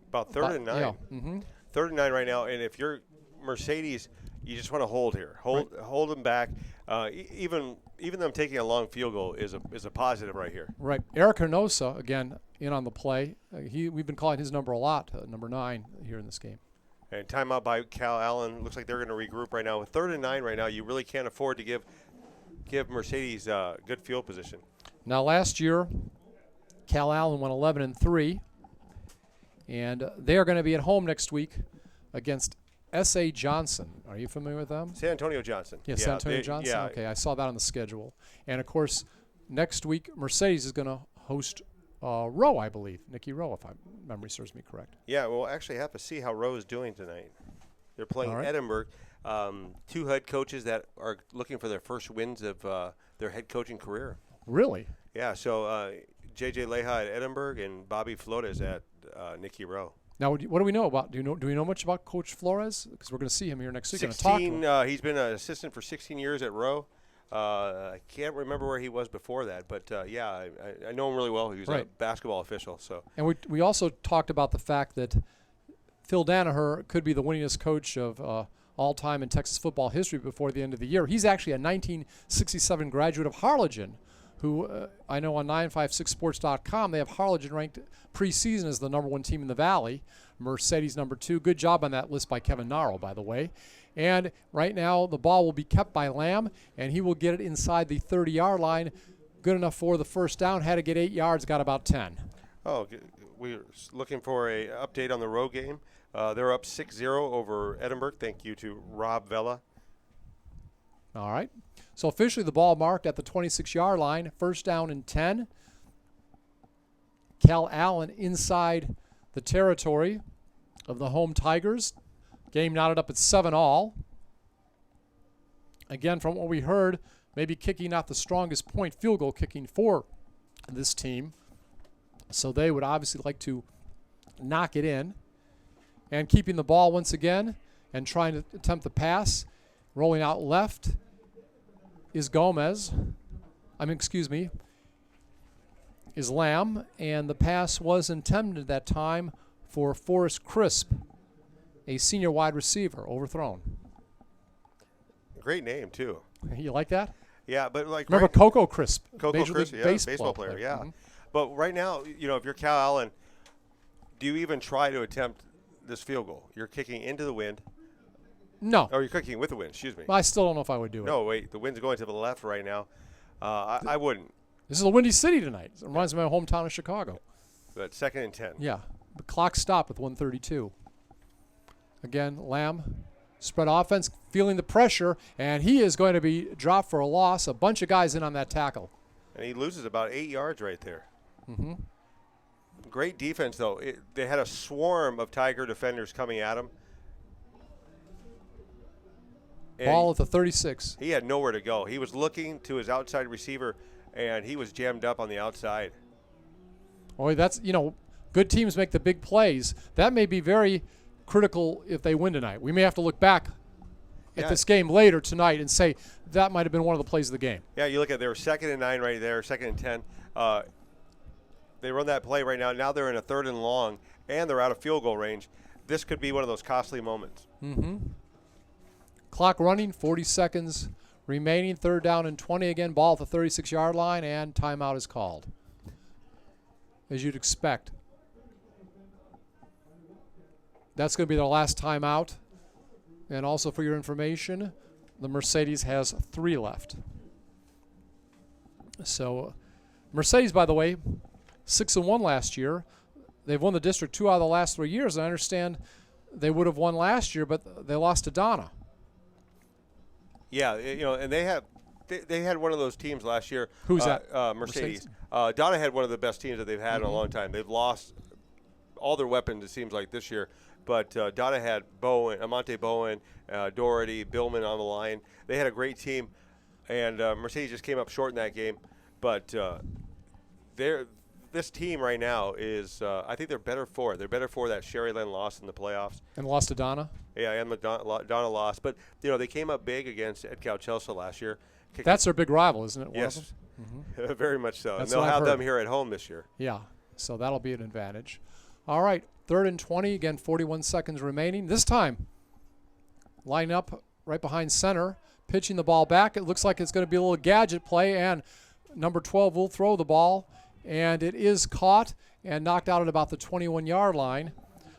about 3rd and 9. Yeah. Mm-hmm. 3rd and 9 right now, and if you're Mercedes, you just want to hold here. Hold them back. Even them taking a long field goal is a positive right here. Right. Eric Hernosa, again, in on the play. We've been calling his number a lot, number 9 here in this game. And timeout by Calallen. Looks like they're going to regroup right now. With 3rd and 9 right now, you really can't afford to give Mercedes good field position. Now, last year, Calallen went 11-3, and they are going to be at home next week against S.A. Johnson. Are you familiar with them? San Antonio Johnson. Yeah, San Antonio Johnson? Yeah. Okay, I saw that on the schedule. And, of course, next week, Mercedes is going to host Rowe, I believe. Nicky Rowe, if my memory serves me correct. Yeah, we'll actually have to see how Rowe is doing tonight. They're playing Edinburgh. 2 head coaches that are looking for their first wins of their head coaching career. Really? Yeah, so J.J. Leha at Edinburgh and Bobby Flores at Nicky Rowe. Now, what do we know about? Do we know much about Coach Flores? Because we're going to see him here next week. 16. He's been an assistant for 16 years at Rowe. I can't remember where he was before that, but yeah, I know him really well. He was a basketball official. So. And we also talked about the fact that Phil Danaher could be the winningest coach of all time in Texas football history before the end of the year. He's actually a 1967 graduate of Harlingen, who I know on 956sports.com, they have Harlingen ranked preseason as the number 1 team in the Valley. Mercedes number 2. Good job on that list by Kevin Narrow, by the way. And right now the ball will be kept by Lamb, and he will get it inside the 30-yard line. Good enough for the first down. Had to get 8 yards, got about 10. Oh, we're looking for a update on the Rowe game. They're up 6-0 over Edinburgh. Thank you to Rob Vella. All right. So officially the ball marked at the 26-yard line. First down and 10. Calallen inside the territory of the home Tigers. Game knotted up at 7-all. Again, from what we heard, maybe kicking not the strongest point field goal kicking for this team. So they would obviously like to knock it in. And keeping the ball once again and trying to attempt the pass. Rolling out left is is Lamb, and the pass was intended that time for Forrest Crisp, a senior wide receiver, overthrown. Great name, too. You like that? Yeah, but like remember Coco Crisp, Coco Crisp, yeah, baseball player, yeah. Mm-hmm. But right now, if you're Calallen, do you even try to attempt this field goal? You're kicking into the wind. No. Or you're kicking with the wind, excuse me. Well, I still don't know if I would do it. No, wait. The wind's going to the left right now. I wouldn't. This is a windy city tonight. It reminds me of my hometown of Chicago. But 2nd and 10. Yeah. The clock stopped with 1:32. Again, Lamb, spread offense, feeling the pressure, and he is going to be dropped for a loss. A bunch of guys in on that tackle. And he loses about 8 yards right there. Mm-hmm. Great defense, though. They had a swarm of Tiger defenders coming at him. Ball at the 36. He had nowhere to go. He was looking to his outside receiver, and he was jammed up on the outside. Boy, that's, good teams make the big plays. That may be very critical if they win tonight. We may have to look back at this game later tonight and say that might have been one of the plays of the game. Yeah, you look at their 2nd and 9 right there, 2nd and 10. They run that play right now. Now they're in a 3rd and long, and they're out of field goal range. This could be one of those costly moments. Mm-hmm. Clock running, 40 seconds remaining. 3rd down and 20 again. Ball at the 36-yard line, and timeout is called, as you'd expect. That's going to be their last timeout. And also for your information, the Mercedes has 3 left. So Mercedes, by the way, 6-1 last year. They've won the district 2 out of the last 3 years. I understand they would have won last year, but they lost to Donna. Yeah, and they had one of those teams last year. Who's that? Mercedes. Donna had one of the best teams that they've had in a long time. They've lost all their weapons, it seems like, this year. But Donna had Amante Bowen, Doherty, Billman on the line. They had a great team, and Mercedes just came up short in that game. But this team right now is, I think they're better for it. They're better for that Sherry Lynn loss in the playoffs. And lost to Donna? Yeah, and Donna lost. But, they came up big against Edcal Chelsea last year. That's their big rival, isn't it? Yes, very much so. That's and they'll what I've have them heard. here at home this year. Yeah, so that'll be an advantage. All right, 3rd and 20. Again, 41 seconds remaining. This time, line up right behind center, pitching the ball back. It looks like it's going to be a little gadget play, and number 12 will throw the ball, and it is caught and knocked out at about the 21-yard line.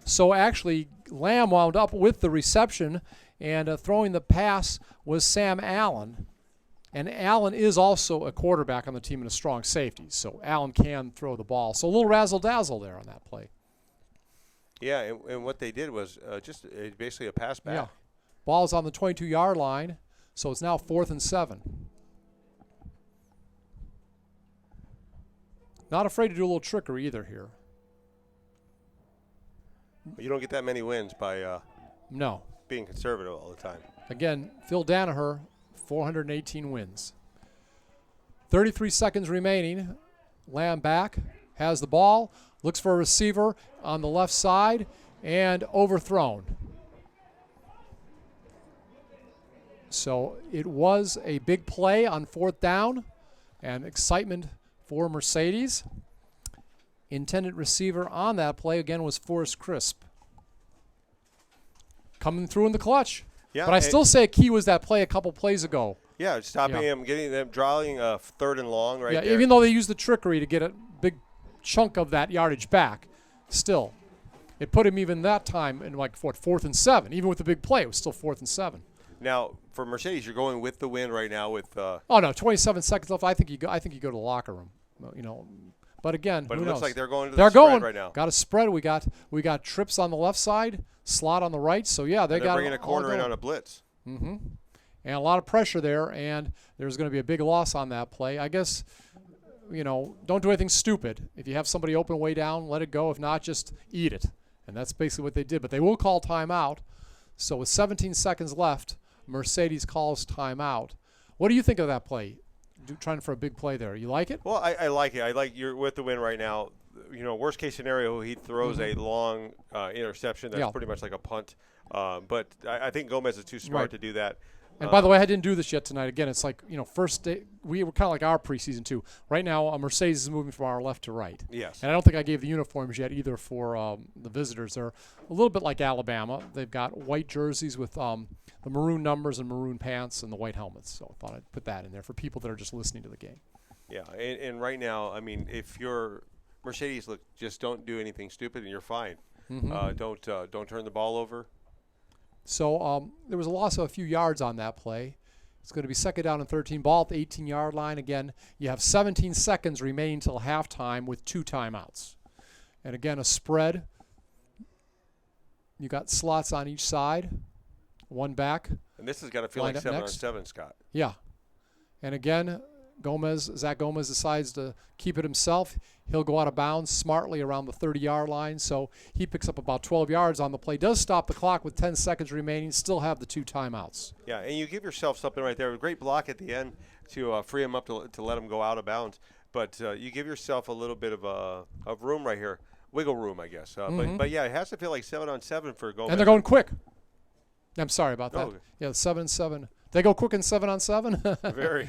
So actually, Lamb wound up with the reception, and throwing the pass was Sam Allen. And Allen is also a quarterback on the team and a strong safety, so Allen can throw the ball. So a little razzle-dazzle there on that play. Yeah, and what they did was just basically a pass back. Yeah. Ball is on the 22-yard line, so it's now 4th and 7. Not afraid to do a little trickery either here. You don't get that many wins by No. being conservative all the time. Again, Phil Danaher, 418 wins. 33 seconds remaining. Lamb back, has the ball, looks for a receiver on the left side, and overthrown. So it was a big play on 4th down, and excitement for Mercedes. Intended receiver on that play, again, was Forrest Crisp. Coming through in the clutch. Yeah, but I still say a key was that play a couple plays ago. Yeah, stopping him, getting them, drawing 3rd and long right there. Even though they used the trickery to get a big chunk of that yardage back, still, it put him even that time in 4th and 7. Even with the big play, it was still 4th and 7. Now, for Mercedes, you're going with the win right now with. Oh no, 27 seconds left. I think you go to the locker room. But again, but who it knows? looks like they're going to They're the spread going right now. Got a spread. We got trips on the left side, slot on the right. So yeah, they're bringing a corner in on a blitz. Mm-hmm. And a lot of pressure there, and there's going to be a big loss on that play. I guess, don't do anything stupid. If you have somebody open way down, let it go. If not, just eat it. And that's basically what they did. But they will call timeout. So with 17 seconds left, Mercedes calls timeout. What do you think of that play? Trying for a big play there. You like it? Well, I like it. I like you're with the win right now. Worst case scenario, he throws a long interception that's pretty much like a punt. But I think Gomez is too smart to do that. And by the way, I didn't do this yet tonight. Again, it's like, first day, we were kind of like our preseason too. Right now, Mercedes is moving from our left to right. Yes. And I don't think I gave the uniforms yet either for the visitors. They're a little bit like Alabama. They've got white jerseys with the maroon numbers and maroon pants and the white helmets. So I thought I'd put that in there for people that are just listening to the game. Yeah, and right now, I mean, if you're Mercedes, look, just don't do anything stupid and you're fine. Mm-hmm. Don't turn the ball over. So there was a loss of a few yards on that play. It's going to be 2nd down and 13, ball at the 18-yard line. Again, you have 17 seconds remaining till halftime with 2 timeouts. And again, a spread. You got slots on each side, one back. And this has got to feel like 7-on-7, Scott. Yeah. And again, Zach Gomez decides to keep it himself. He'll go out of bounds smartly around the 30-yard line. So he picks up about 12 yards on the play. Does stop the clock with 10 seconds remaining. Still have the 2 timeouts. Yeah, and you give yourself something right there. A great block at the end to free him up to let him go out of bounds. But you give yourself a little bit of room right here. Wiggle room, I guess. But yeah, it has to feel like 7-on-7 for Gomez. And they're going quick. I'm sorry about that. Oh. Yeah, 7-7. They go quick in 7-on-7? Very.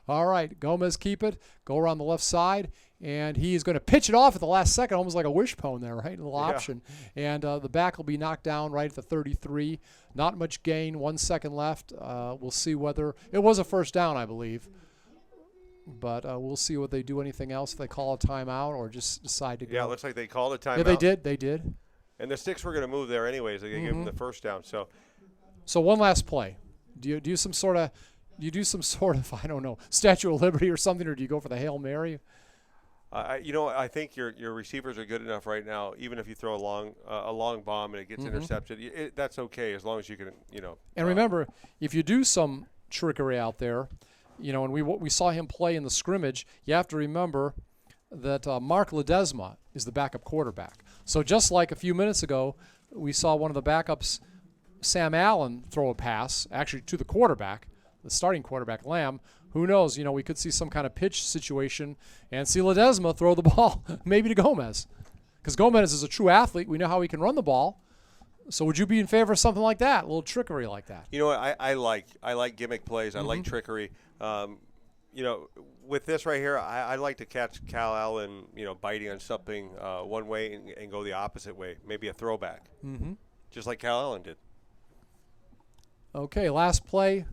All right, Gomez keep it. Go around the left side. And he's going to pitch it off at the last second, almost like a wishbone there, right? A little option. And the back will be knocked down right at the 33. Not much gain, 1 second left. We'll see whether – it was a first down, I believe. But we'll see what they do. Anything else? If they call a timeout or just decide to go. Yeah, it looks like they called a timeout. Yeah, they did. They did. And the sticks were going to move there anyways. They gave him the first down. So one last play. Do you do some sort of I don't know, Statue of Liberty or something, or do you go for the Hail Mary? I think your receivers are good enough right now. Even if you throw a long bomb and it gets intercepted, that's okay as long as you can, And remember, if you do some trickery out there, and we saw him play in the scrimmage, you have to remember that Mark Ledesma is the backup quarterback. So just like a few minutes ago, we saw one of the backups, Sam Allen, throw a pass, actually to the quarterback, the starting quarterback, Lamb. Who knows? We could see some kind of pitch situation and see Ledesma throw the ball maybe to Gomez. Because Gomez is a true athlete. We know how he can run the ball. So would you be in favor of something like that, a little trickery like that? You know what? I like gimmick plays. I like trickery. With this right here, I like to catch Calallen, biting on something one way and go the opposite way, maybe a throwback, just like Calallen did. Okay, last play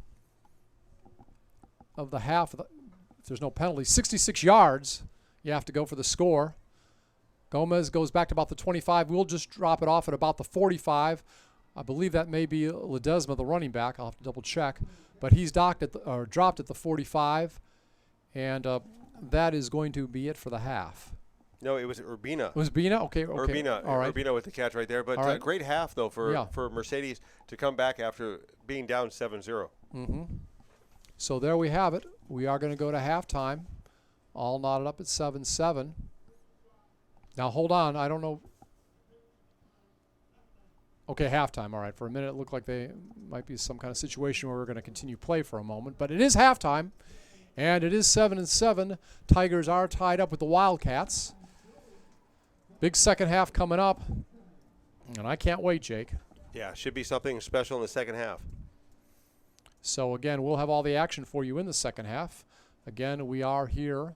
of the half. If there's no penalty, 66 yards. You have to go for the score. Gomez goes back to about the 25. We'll just drop it off at about the 45. I believe that may be Ledesma, the running back. I'll have to double check. But he's dropped at the 45. And that is going to be it for the half. No, it was Urbina. It was Bina? Okay. Urbina. All right. Urbina with the catch right there. But right. Great half, though, for Mercedes to come back after being down 7-0. So there we have it. We are going to go to halftime. All knotted up at 7-7. Now, hold on. I don't know. Okay, halftime. All right. For a minute, it looked like they might be some kind of situation where we're going to continue play for a moment. But it is halftime, and it is 7-7. Tigers are tied up with the Wildcats. Big second half coming up, and I can't wait, Jake. Yeah, should be something special in the second half. So, again, we'll have all the action for you in the second half. Again, we are here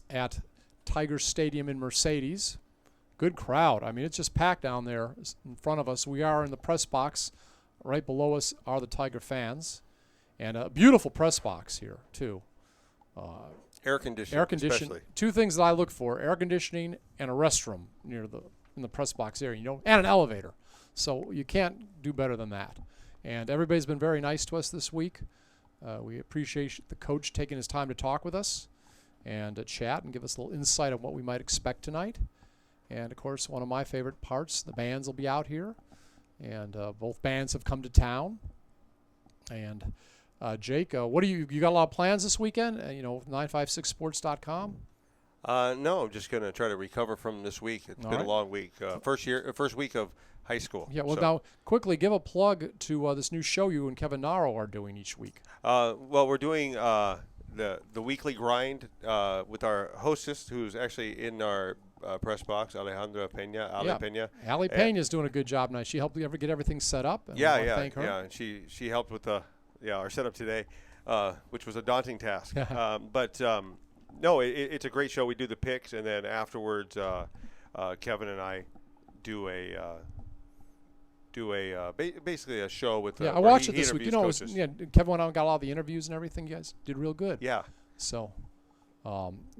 at Tiger Stadium in Mercedes. Good crowd. I mean, it's just packed down there in front of us. We are in the press box. Right below us are the Tiger fans. And a beautiful press box here, too. Air conditioning. Air conditioning. Especially. Two things that I look for, air conditioning and a restroom in the press box area, and an elevator. So you can't do better than that. And everybody's been very nice to us this week. We appreciate the coach taking his time to talk with us and chat and give us a little insight on what we might expect tonight. And, of course, one of my favorite parts, the bands will be out here. And both bands have come to town. And, Jake, what do you got a lot of plans this weekend? 956sports.com? No, I'm just going to try to recover from this week. It's been a long week. First week of high school. Yeah, well, now, quickly, give a plug to this new show you and Kevin Naro are doing each week. Well, we're doing the weekly grind with our hostess, who's actually in our press box, Alejandra Pena. Pena. Ali Pena's doing a good job tonight. She helped get everything set up. And thank her. Yeah. And she helped with our setup today, which was a daunting task. But no, it's a great show. We do the picks, and then afterwards, Kevin and I do basically a show with. I watched it this week. Coaches. Kevin went out and got all the interviews and everything. You guys did real good. Yeah. So,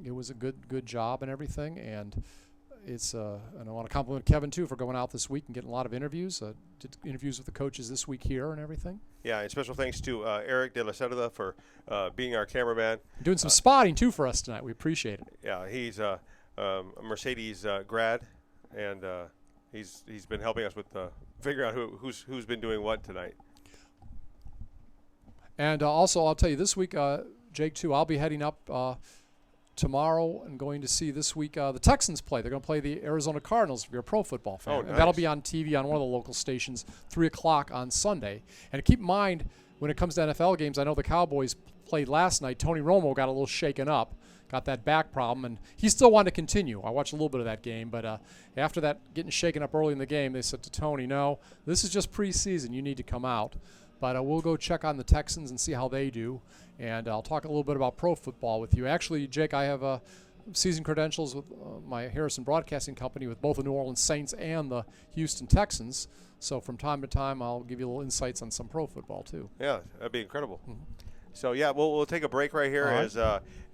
it was a good job and everything, and it's and I want to compliment Kevin too for going out this week and getting a lot of interviews. Did interviews with the coaches this week here and everything. Yeah, and special thanks to Eric De La Cerda for being our cameraman. Doing some spotting too for us tonight. We appreciate it. Yeah, he's a Mercedes grad, and he's been helping us with figuring out who's been doing what tonight. And also, I'll tell you this week, Jake too. I'll be heading up tomorrow and going to see this week the Texans play. They're going to play the Arizona Cardinals if you're a pro football fan. Oh, nice. And that'll be on TV on one of the local stations, 3 o'clock on Sunday. And keep in mind, when it comes to NFL games, I know the Cowboys played last night. Tony Romo got a little shaken up, got that back problem, and he still wanted to continue. I watched a little bit of that game, but after that getting shaken up early in the game, they said to Tony, no, this is just preseason. You need to come out. But we'll go check on the Texans and see how they do. And I'll talk a little bit about pro football with you. Actually, Jake, I have season credentials with my Harrison Broadcasting Company with both the New Orleans Saints and the Houston Texans. So from time to time, I'll give you a little insights on some pro football, too. Yeah, that'd be incredible. So, yeah, we'll take a break right here All right. as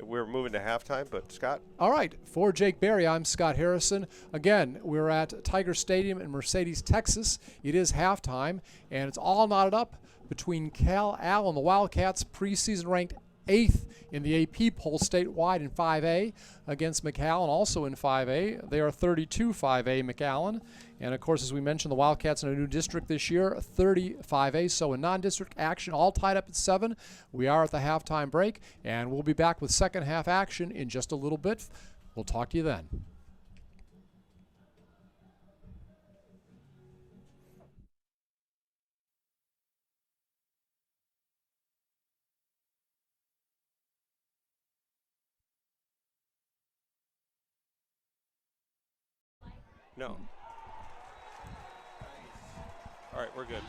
we're moving to halftime. But, Scott? All right, for Jake Berry, I'm Scott Harrison. Again, we're at Tiger Stadium in Mercedes, Texas. It is halftime, and it's all knotted up between Calallen, the Wildcats, preseason ranked 8th in the AP poll statewide in 5A, against McAllen, also in 5A. They are 32 5A McAllen. And, of course, as we mentioned, the Wildcats in a new district this year, 30 5A. So in non-district action, all tied up at 7. We are at the halftime break, and we'll be back with second half action in just a little bit. We'll talk to you then. No. All right, we're good.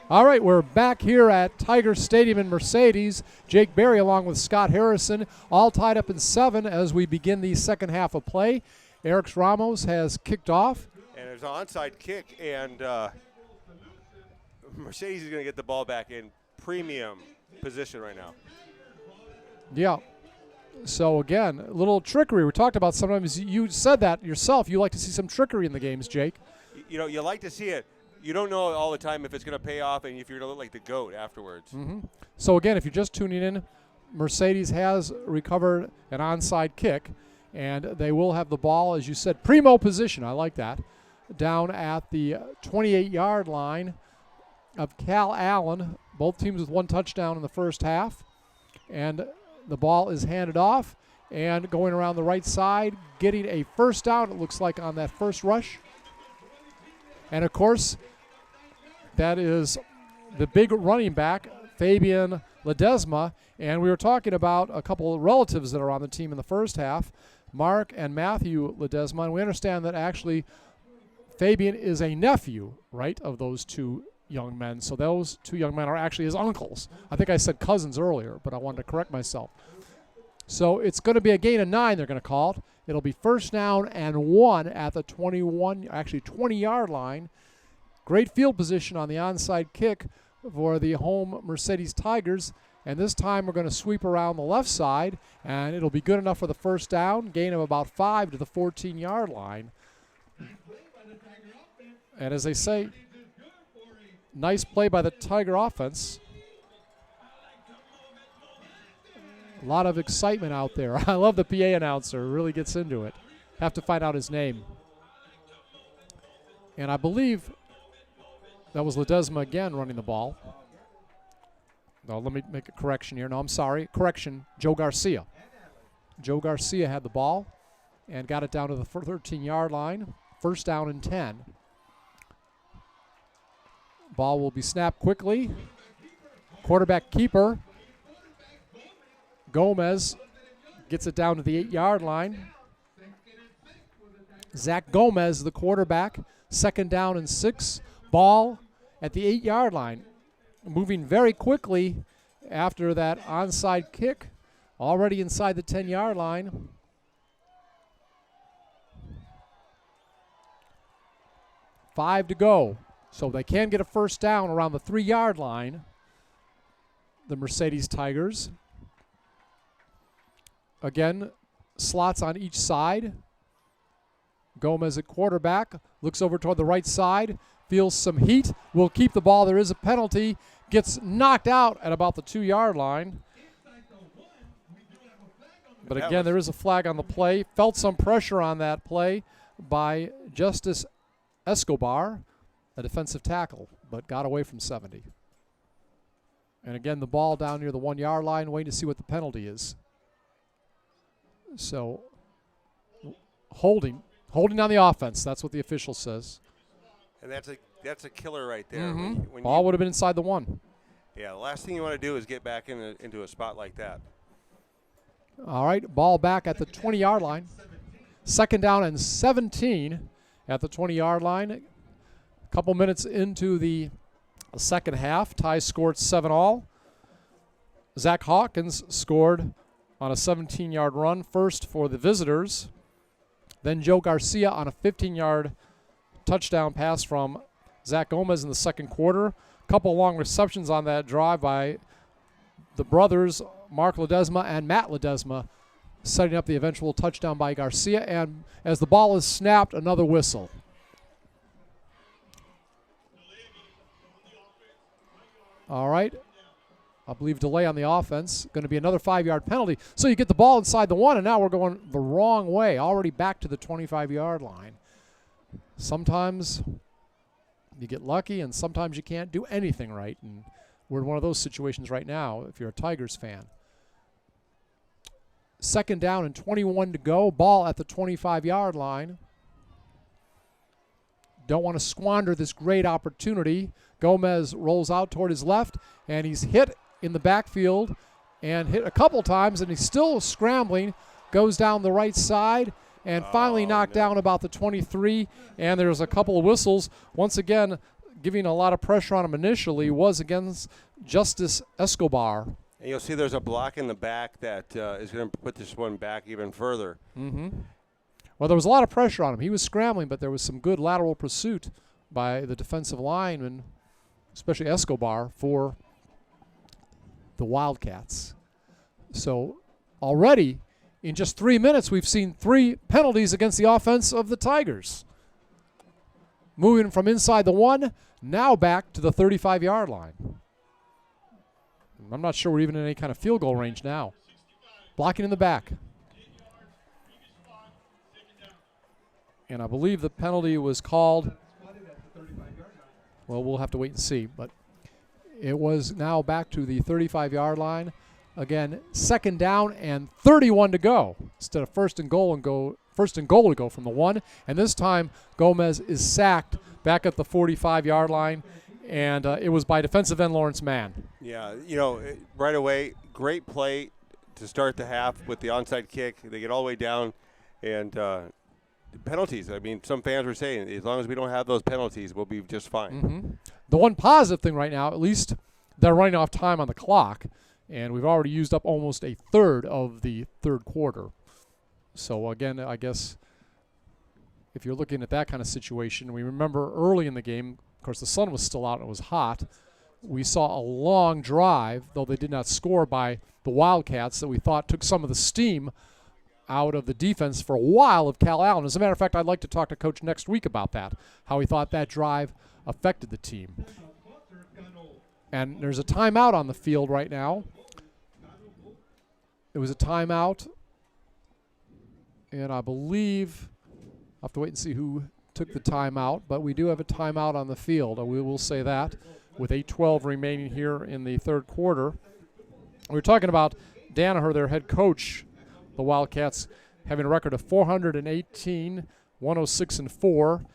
All right, we're back here at Tiger Stadium in Mercedes. Jake Berry along with Scott Harrison, all tied up in 7 as we begin the second half of play. Eric Ramos has kicked off. And there's an onside kick, and Mercedes is going to get the ball back in premium position right now. Yeah. So, again, a little trickery. We talked about sometimes you said that yourself. You like to see some trickery in the games, Jake. You know, you like to see it. You don't know all the time if it's going to pay off and if you're going to look like the GOAT afterwards. Mm-hmm. So, again, if you're just tuning in, Mercedes has recovered an onside kick, and they will have the ball, as you said, primo position. I like that. Down at the 28-yard line of Calallen. Both teams with 1 touchdown in the first half. And the ball is handed off, and going around the right side, getting a first down, it looks like, on that first rush. And, of course, that is the big running back, Fabian Ledesma. And we were talking about a couple of relatives that are on the team in the first half, Mark and Matthew Ledesma. And we understand that actually Fabian is a nephew, right, of those two young men. So those two young men are actually his uncles. I think I said cousins earlier, but I wanted to correct myself. So it's going to be a gain of 9, they're going to call it. It'll be first down and 1 at the 20-yard line. Great field position on the onside kick for the home Mercedes Tigers. And this time we're going to sweep around the left side, and it'll be good enough for the first down, gain of about 5 to the 14-yard line. And as they say, nice play by the Tiger offense. A lot of excitement out there. I love the PA announcer. Really gets into it. Have to find out his name. And I believe that was Ledesma again running the ball. No, let me make a correction here. No, I'm sorry. Correction, Joe Garcia. Joe Garcia had the ball and got it down to the 13-yard line. First down and 10. Ball will be snapped quickly. Quarterback keeper Gomez gets it down to the 8-yard line. Zach Gomez, the quarterback, second down and 6. Ball at the 8-yard line. Moving very quickly after that onside kick. Already inside the 10-yard line. Five to go. So they can get a first down around the 3-yard line, the Mercedes Tigers. Again, slots on each side. Gomez at quarterback, looks over toward the right side, feels some heat, will keep the ball. There is a penalty, gets knocked out at about the 2-yard line. But again, there is a flag on the play. Felt some pressure on that play by Justice Escobar, a defensive tackle, but got away from 70. And again, the ball down near the 1-yard line, waiting to see what the penalty is. So, holding on the offense. That's what the official says. And that's a killer right there. Mm-hmm. When ball would have been inside the 1. Yeah, the last thing you want to do is get back into a spot like that. All right, ball back at the 20-yard line. Second down and 17 at the 20-yard line. A couple minutes into the second half. Tie scored 7-all. Zach Hawkins scored on a 17-yard run, first for the visitors. Then Joe Garcia on a 15-yard touchdown pass from Zach Gomez in the second quarter. A couple long receptions on that drive by the brothers, Mark Ledesma and Matt Ledesma, setting up the eventual touchdown by Garcia. And as the ball is snapped, another whistle. All right. I believe delay on the offense. Going to be another 5-yard penalty. So you get the ball inside the 1, and now we're going the wrong way, already back to the 25-yard line. Sometimes you get lucky, and sometimes you can't do anything right. And we're in one of those situations right now if you're a Tigers fan. 2nd down and 21 to go. Ball at the 25-yard line. Don't want to squander this great opportunity. Gomez rolls out toward his left, and he's hit in the backfield and hit a couple times, and he's still scrambling, goes down the right side, and finally knocked down about the 23, and there's a couple of whistles. Once again, giving a lot of pressure on him initially was against Justice Escobar. And you'll see there's a block in the back that is going to put this one back even further. Well, there was a lot of pressure on him. He was scrambling, but there was some good lateral pursuit by the defensive lineman, especially Escobar, for the Wildcats. So already in just 3 minutes, we've seen 3 penalties against the offense of the Tigers. Moving from inside the 1, now back to the 35-yard line. I'm not sure we're even in any kind of field goal range now. Blocking in the back. And I believe the penalty was called. Well, we'll have to wait and see. But it was now back to the 35-yard line. Again, 2nd down and 31 to go. Instead of first and goal to go from the 1. And this time, Gomez is sacked back at the 45-yard line. And it was by defensive end Lawrence Mann. Yeah, right away, great play to start the half with the onside kick. They get all the way down, and penalties. I mean, some fans were saying, as long as we don't have those penalties, we'll be just fine. The one positive thing right now, at least they're running off time on the clock, and we've already used up almost a third of the third quarter. So, again, I guess if you're looking at that kind of situation, we remember early in the game, of course, the sun was still out and it was hot. We saw a long drive, though they did not score, by the Wildcats that we thought took some of the steam out of the defense for a while of Calallen. As a matter of fact, I'd like to talk to Coach next week about that, how he thought that drive affected the team. And there's a timeout on the field right now. It was a timeout, and I believe I'll have to wait and see who took the timeout, but we do have a timeout on the field. We will say that with 8:12 remaining here in the third quarter. We were talking about Danaher, their head coach, the Wildcats, having a record of 418, 106-4,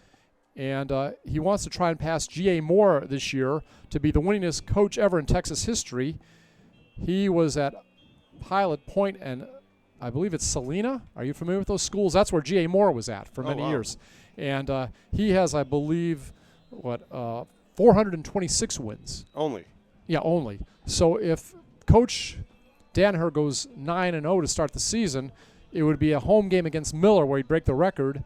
and he wants to try and pass G.A. Moore this year to be the winningest coach ever in Texas history. He was at Pilot Point and I believe it's Salina. Are you familiar with those schools? That's where G.A. Moore was at for many years. And he has, I believe, 426 wins. Only. Yeah, only. So if Coach Danaher goes 9-0 to start the season, it would be a home game against Miller where he'd break the record,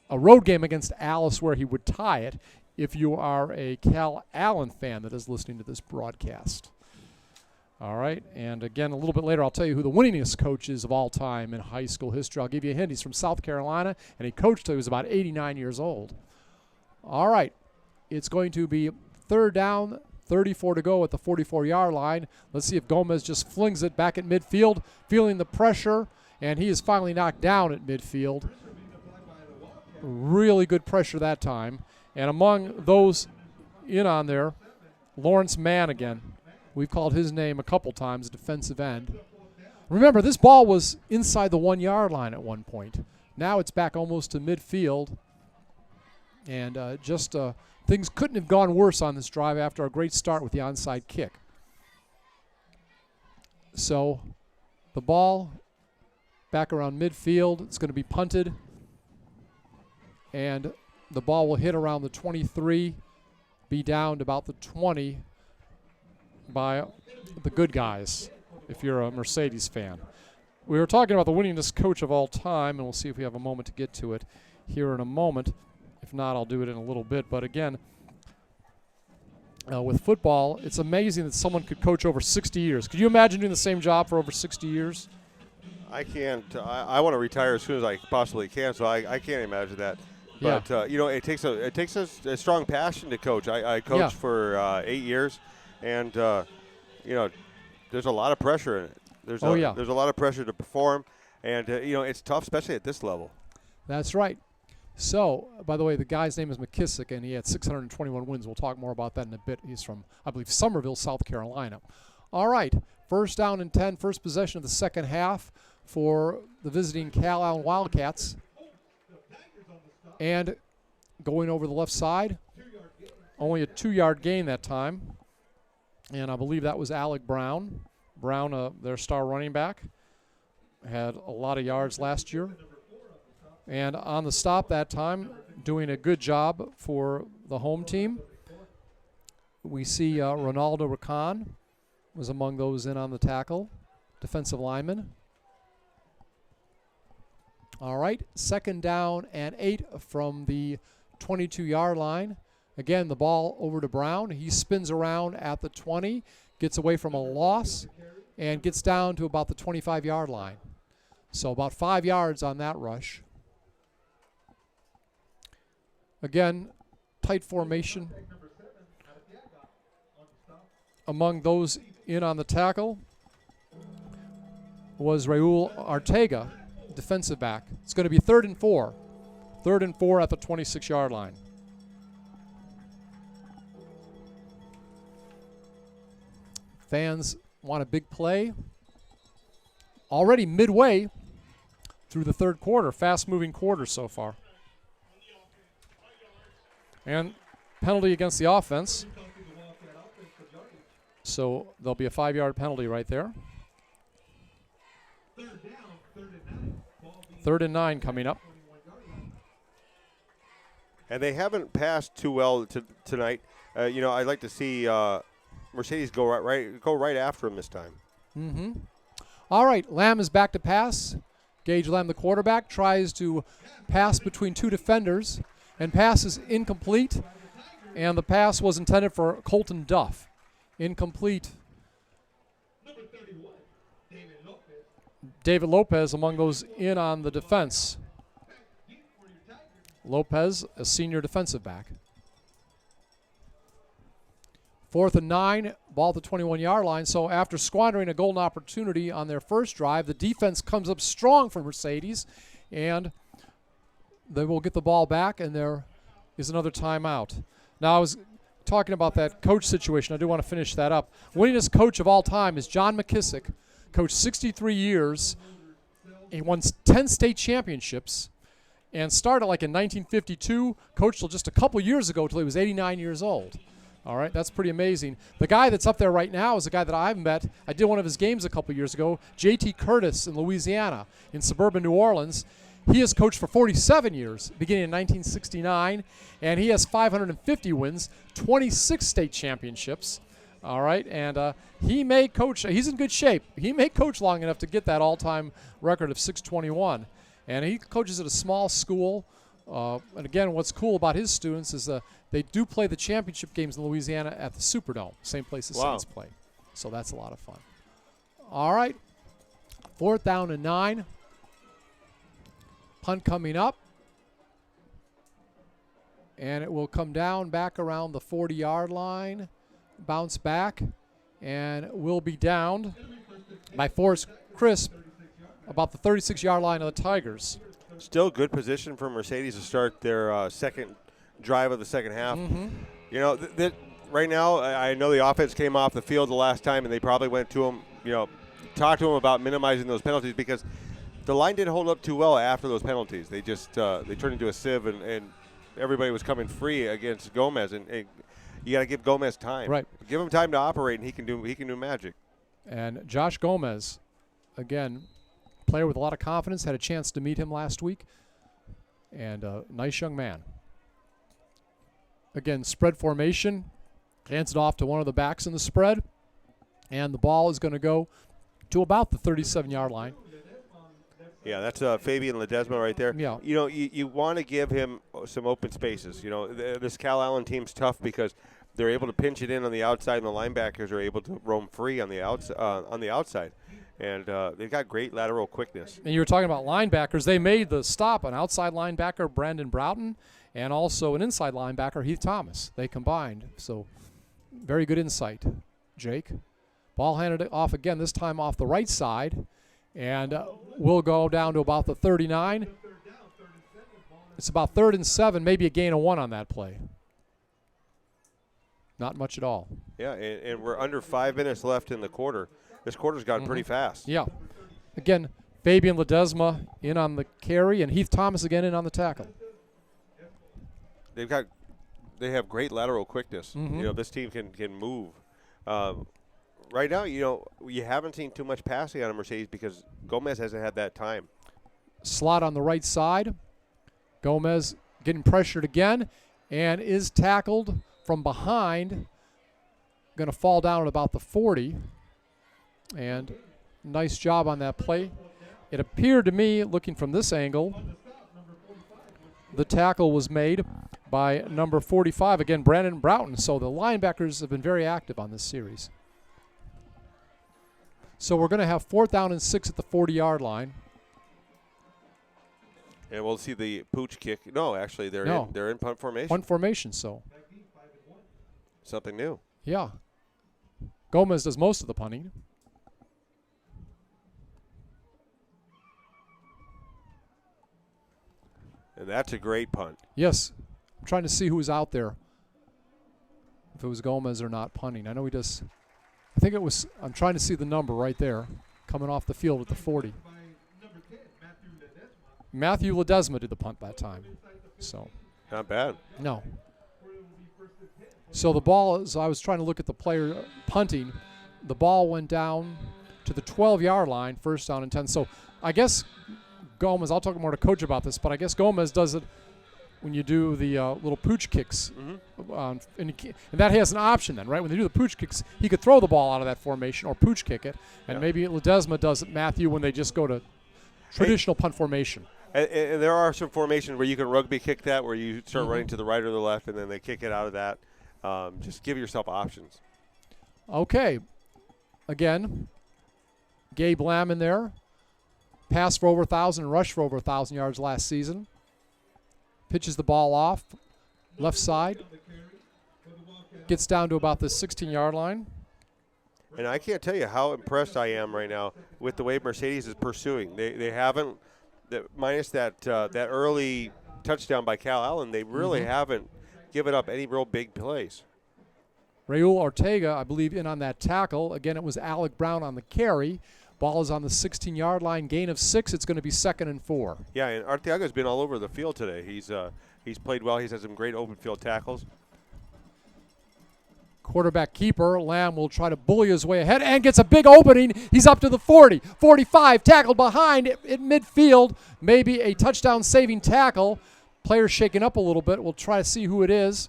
a road game against Alice where he would tie it, if you are a Calallen fan that is listening to this broadcast. All right, and again, a little bit later, I'll tell you who the winningest coach is of all time in high school history. I'll give you a hint. He's from South Carolina, and he coached till he was about 89 years old. All right, it's going to be 3rd down, 34 to go at the 44-yard line. Let's see if Gomez just flings it back at midfield, feeling the pressure, and he is finally knocked down at midfield. Really good pressure that time. And among those in on there, Lawrence Mann again. We've called his name a couple times, defensive end. Remember, this ball was inside the 1-yard line at one point. Now it's back almost to midfield. And things couldn't have gone worse on this drive after a great start with the onside kick. So the ball back around midfield. It's going to be punted. And the ball will hit around the 23, be down to about the 20 by the good guys, if you're a Mercedes fan. We were talking about the winningest coach of all time, and we'll see if we have a moment to get to it here in a moment. If not, I'll do it in a little bit. But again, with football, it's amazing that someone could coach over 60 years. Could you imagine doing the same job for over 60 years? I can't. I want to retire as soon as I possibly can, so I can't imagine that. But it takes a strong passion to coach. I coached for 8 years, and there's a lot of pressure in it. There's a lot of pressure to perform, and it's tough, especially at this level. That's right. So, by the way, the guy's name is McKissick, and he had 621 wins. We'll talk more about that in a bit. He's from, I believe, Somerville, South Carolina. All right, first down and 10, first possession of the second half for the visiting Calallen Wildcats. And going over the left side, only a 2-yard gain that time. And I believe that was Alec Brown. Brown, their star running back, had a lot of yards last year. And on the stop that time, doing a good job for the home team. We see Ronaldo Rakan was among those in on the tackle, defensive lineman. All right, second down and 8 from the 22-yard line. Again, the ball over to Brown. He spins around at the 20, gets away from a loss, and gets down to about the 25-yard line. So about 5 yards on that rush. Again, tight formation. Among those in on the tackle was Raul Arteaga, defensive back. It's going to be 3rd and 4. 3rd and 4 at the 26-yard line. Fans want a big play. Already midway through the third quarter, fast-moving quarter so far. And penalty against the offense. So there'll be a 5-yard penalty right there. 3rd and 9 coming up. And they haven't passed too well tonight. I'd like to see Mercedes go right after him this time. Mm-hmm. All right, Lamb is back to pass. Gage Lamb, the quarterback, tries to pass between two defenders and passes incomplete. And the pass was intended for Colton Duff. Incomplete. David Lopez among those in on the defense. Lopez, a senior defensive back. 4th and 9, ball at the 21-yard line. So after squandering a golden opportunity on their first drive, the defense comes up strong for Mercedes, and they will get the ball back, and there is another timeout. Now, I was talking about that coach situation. I do want to finish that up. Winningest coach of all time is John McKissick, coached 63 years. He won 10 state championships and started like in 1952, coached till just a couple years ago till he was 89 years old. All right, that's pretty amazing. The guy that's up there right now is a guy that I've met. I did one of his games a couple years ago, J.T. Curtis in Louisiana, in suburban New Orleans. He has coached for 47 years, beginning in 1969, and he has 550 wins, 26 state championships. All right, and he may coach. He's in good shape. He may coach long enough to get that all-time record of 621. And he coaches at a small school. And again, what's cool about his students is they do play the championship games in Louisiana at the Superdome, same place the Saints play. So that's a lot of fun. All right, 4th down and 9. Punt coming up. And it will come down back around the 40-yard line, bounce back, and will be downed by Forrest Crisp about the 36-yard line of the Tigers. Still good position for Mercedes to start their second drive of the second half. Mm-hmm. Right now, I know the offense came off the field the last time, and they probably went to him, talked to him about minimizing those penalties because the line didn't hold up too well after those penalties. They just they turned into a sieve, and everybody was coming free against Gomez, and you got to give Gomez time. Right. Give him time to operate, and he can do magic. And Josh Gomez, again, player with a lot of confidence, had a chance to meet him last week, and a nice young man. Again, spread formation, hands it off to one of the backs in the spread, and the ball is going to go to about the 37-yard line. Yeah, that's Fabian Ledesma right there. Yeah. You know, you want to give him some open spaces. You know, this Calallen team's tough because they're able to pinch it in on the outside, and the linebackers are able to roam free on the outside. And they've got great lateral quickness. And you were talking about linebackers. They made the stop, an outside linebacker, Brandon Broughton, and also an inside linebacker, Heath Thomas. They combined. So very good insight, Jake. Ball handed off again, this time off the right side. And we'll go down to about the 39. It's about 3rd and 7, maybe a gain of 1 on that play. Not much at all. Yeah, and we're under 5 minutes left in the quarter. This quarter's gone pretty fast. Yeah. Again, Fabian Ledesma in on the carry, and Heath Thomas again in on the tackle. They have great lateral quickness. You know, this team can move. Right now, you know, you haven't seen too much passing out of Mercedes because Gomez hasn't had that time. Slot on the right side. Gomez getting pressured again and is tackled from behind. Going to fall down at about the 40. And nice job on that play. It appeared to me, looking from this angle, the tackle was made by number 45, again, Brandon Broughton. So the linebackers have been very active on this series. So we're going to have 4th down and 6 at the 40-yard line. And we'll see the pooch kick. No, actually, they're in punt formation. Punt formation, so. Something new. Yeah. Gomez does most of the punting. And that's a great punt. Yes. I'm trying to see who's out there. If it was Gomez or not punting. I know he does. I think it was. I'm trying to see the number right there coming off the field at the 40. Matthew Ledesma did the punt that time. So. Not bad. No. So the ball, as I was trying to look at the player punting, the ball went down to the 12-yard line, 1st down and 10. So I guess Gomez, I'll talk more to Coach about this, but I guess Gomez does it when you do the little pooch kicks. And that has an option then, right? When they do the pooch kicks, he could throw the ball out of that formation or pooch kick it. And maybe Ledesma does it, Matthew, when they just go to traditional punt formation. And there are some formations where you can rugby kick that, where you start running to the right or the left, and then they kick it out of that. Just give yourself options. Okay. Again, Gabe Lamb in there. Passed for over 1,000 and rushed for over 1,000 yards last season. Pitches the ball off, left side. Gets down to about the 16-yard line. And I can't tell you how impressed I am right now with the way Mercedes is pursuing. They haven't, minus that early touchdown by Calallen, they really haven't given up any real big plays. Raul Ortega, I believe, in on that tackle. Again, it was Alec Brown on the carry. Ball is on the 16-yard line, gain of 6. It's going to be 2nd and 4. Yeah, and Arteaga's been all over the field today. He's played well. He's had some great open field tackles. Quarterback keeper, Lamb will try to bully his way ahead and gets a big opening. He's up to the 40, 45, tackled behind at midfield. Maybe a touchdown-saving tackle. Players shaking up a little bit. We'll try to see who it is.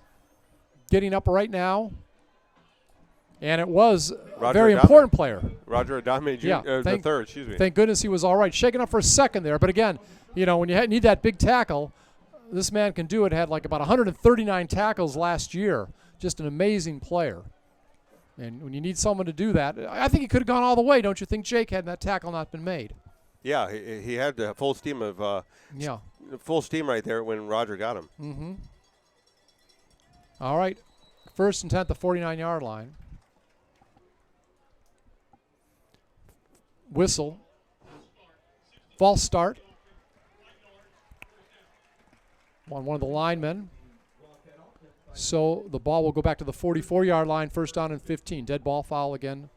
Getting up right now. And it was a very important player. Roger Adame, the third, excuse me. Thank goodness he was all right. Shaking up for a second there. But again, you know, when you need that big tackle, this man can do it. Had like about 139 tackles last year. Just an amazing player. And when you need someone to do that, I think he could have gone all the way, don't you think, Jake, had that tackle not been made? Yeah, he had the full steam of full steam right there when Roger got him. All right. 1st and 10 at the 49-yard line. Whistle. False start. On one of the linemen. So the ball will go back to the 44-yard line, 1st down and 15. Dead ball foul again.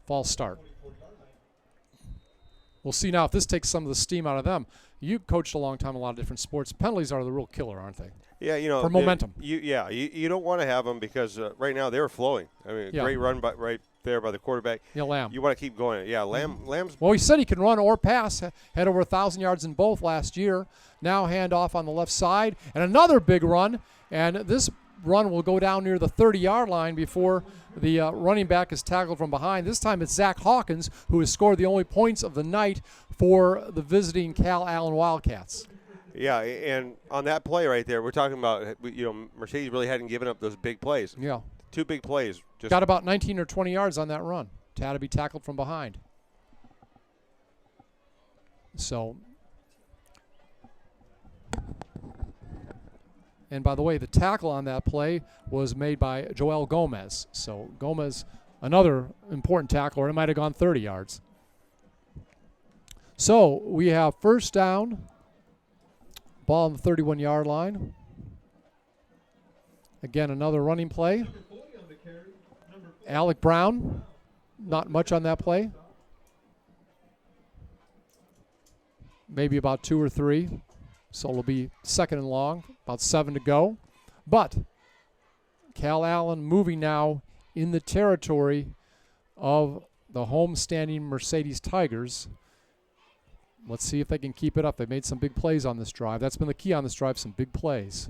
False start. We'll see now if this takes some of the steam out of them. You coached a long time in a lot of different sports. Penalties are the real killer, aren't they? Yeah, you know. For momentum. You don't want to have them because right now they're flowing. I mean, great run right there by the quarterback. Yeah, Lamb. You want to keep going. Yeah, Lamb's. Well, he said he can run or pass. Had over 1,000 yards in both last year. Now hand off on the left side. And another big run. And this run will go down near the 30-yard line before the running back is tackled from behind. This time it's Zach Hawkins who has scored the only points of the night for the visiting Calallen Wildcats. Yeah, and on that play right there, we're talking about, Mercedes really hadn't given up those big plays. Yeah. 2 big plays. Got about 19 or 20 yards on that run. Had to be tackled from behind. So, and by the way, the tackle on that play was made by Joel Gomez. So Gomez, another important tackle, or it might have gone 30 yards. So we have first down, ball on the 31-yard line. Again, another running play. Alec Brown, not much on that play. Maybe about 2 or 3. So it'll be second and long, about 7 to go. But Calallen moving now in the territory of the home-standing Mercedes Tigers. Let's see if they can keep it up. They made some big plays on this drive. That's been the key on this drive, some big plays,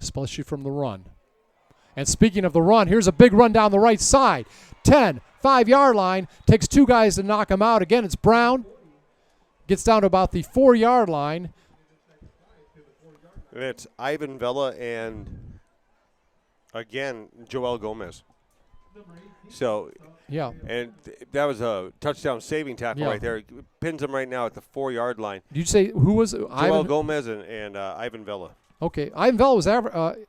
especially from the run. And speaking of the run, here's a big run down the right side. 10, 5-yard line. Takes 2 guys to knock him out. Again, it's Brown. Gets down to about the 4-yard line. And it's Ivan Vela and, again, Joel Gomez. So, yeah. And that was a touchdown saving tackle right there. Pins him right now at the 4-yard line. Did you say who was it? Joel Gomez and Ivan Vela. Okay. Ivan Vela was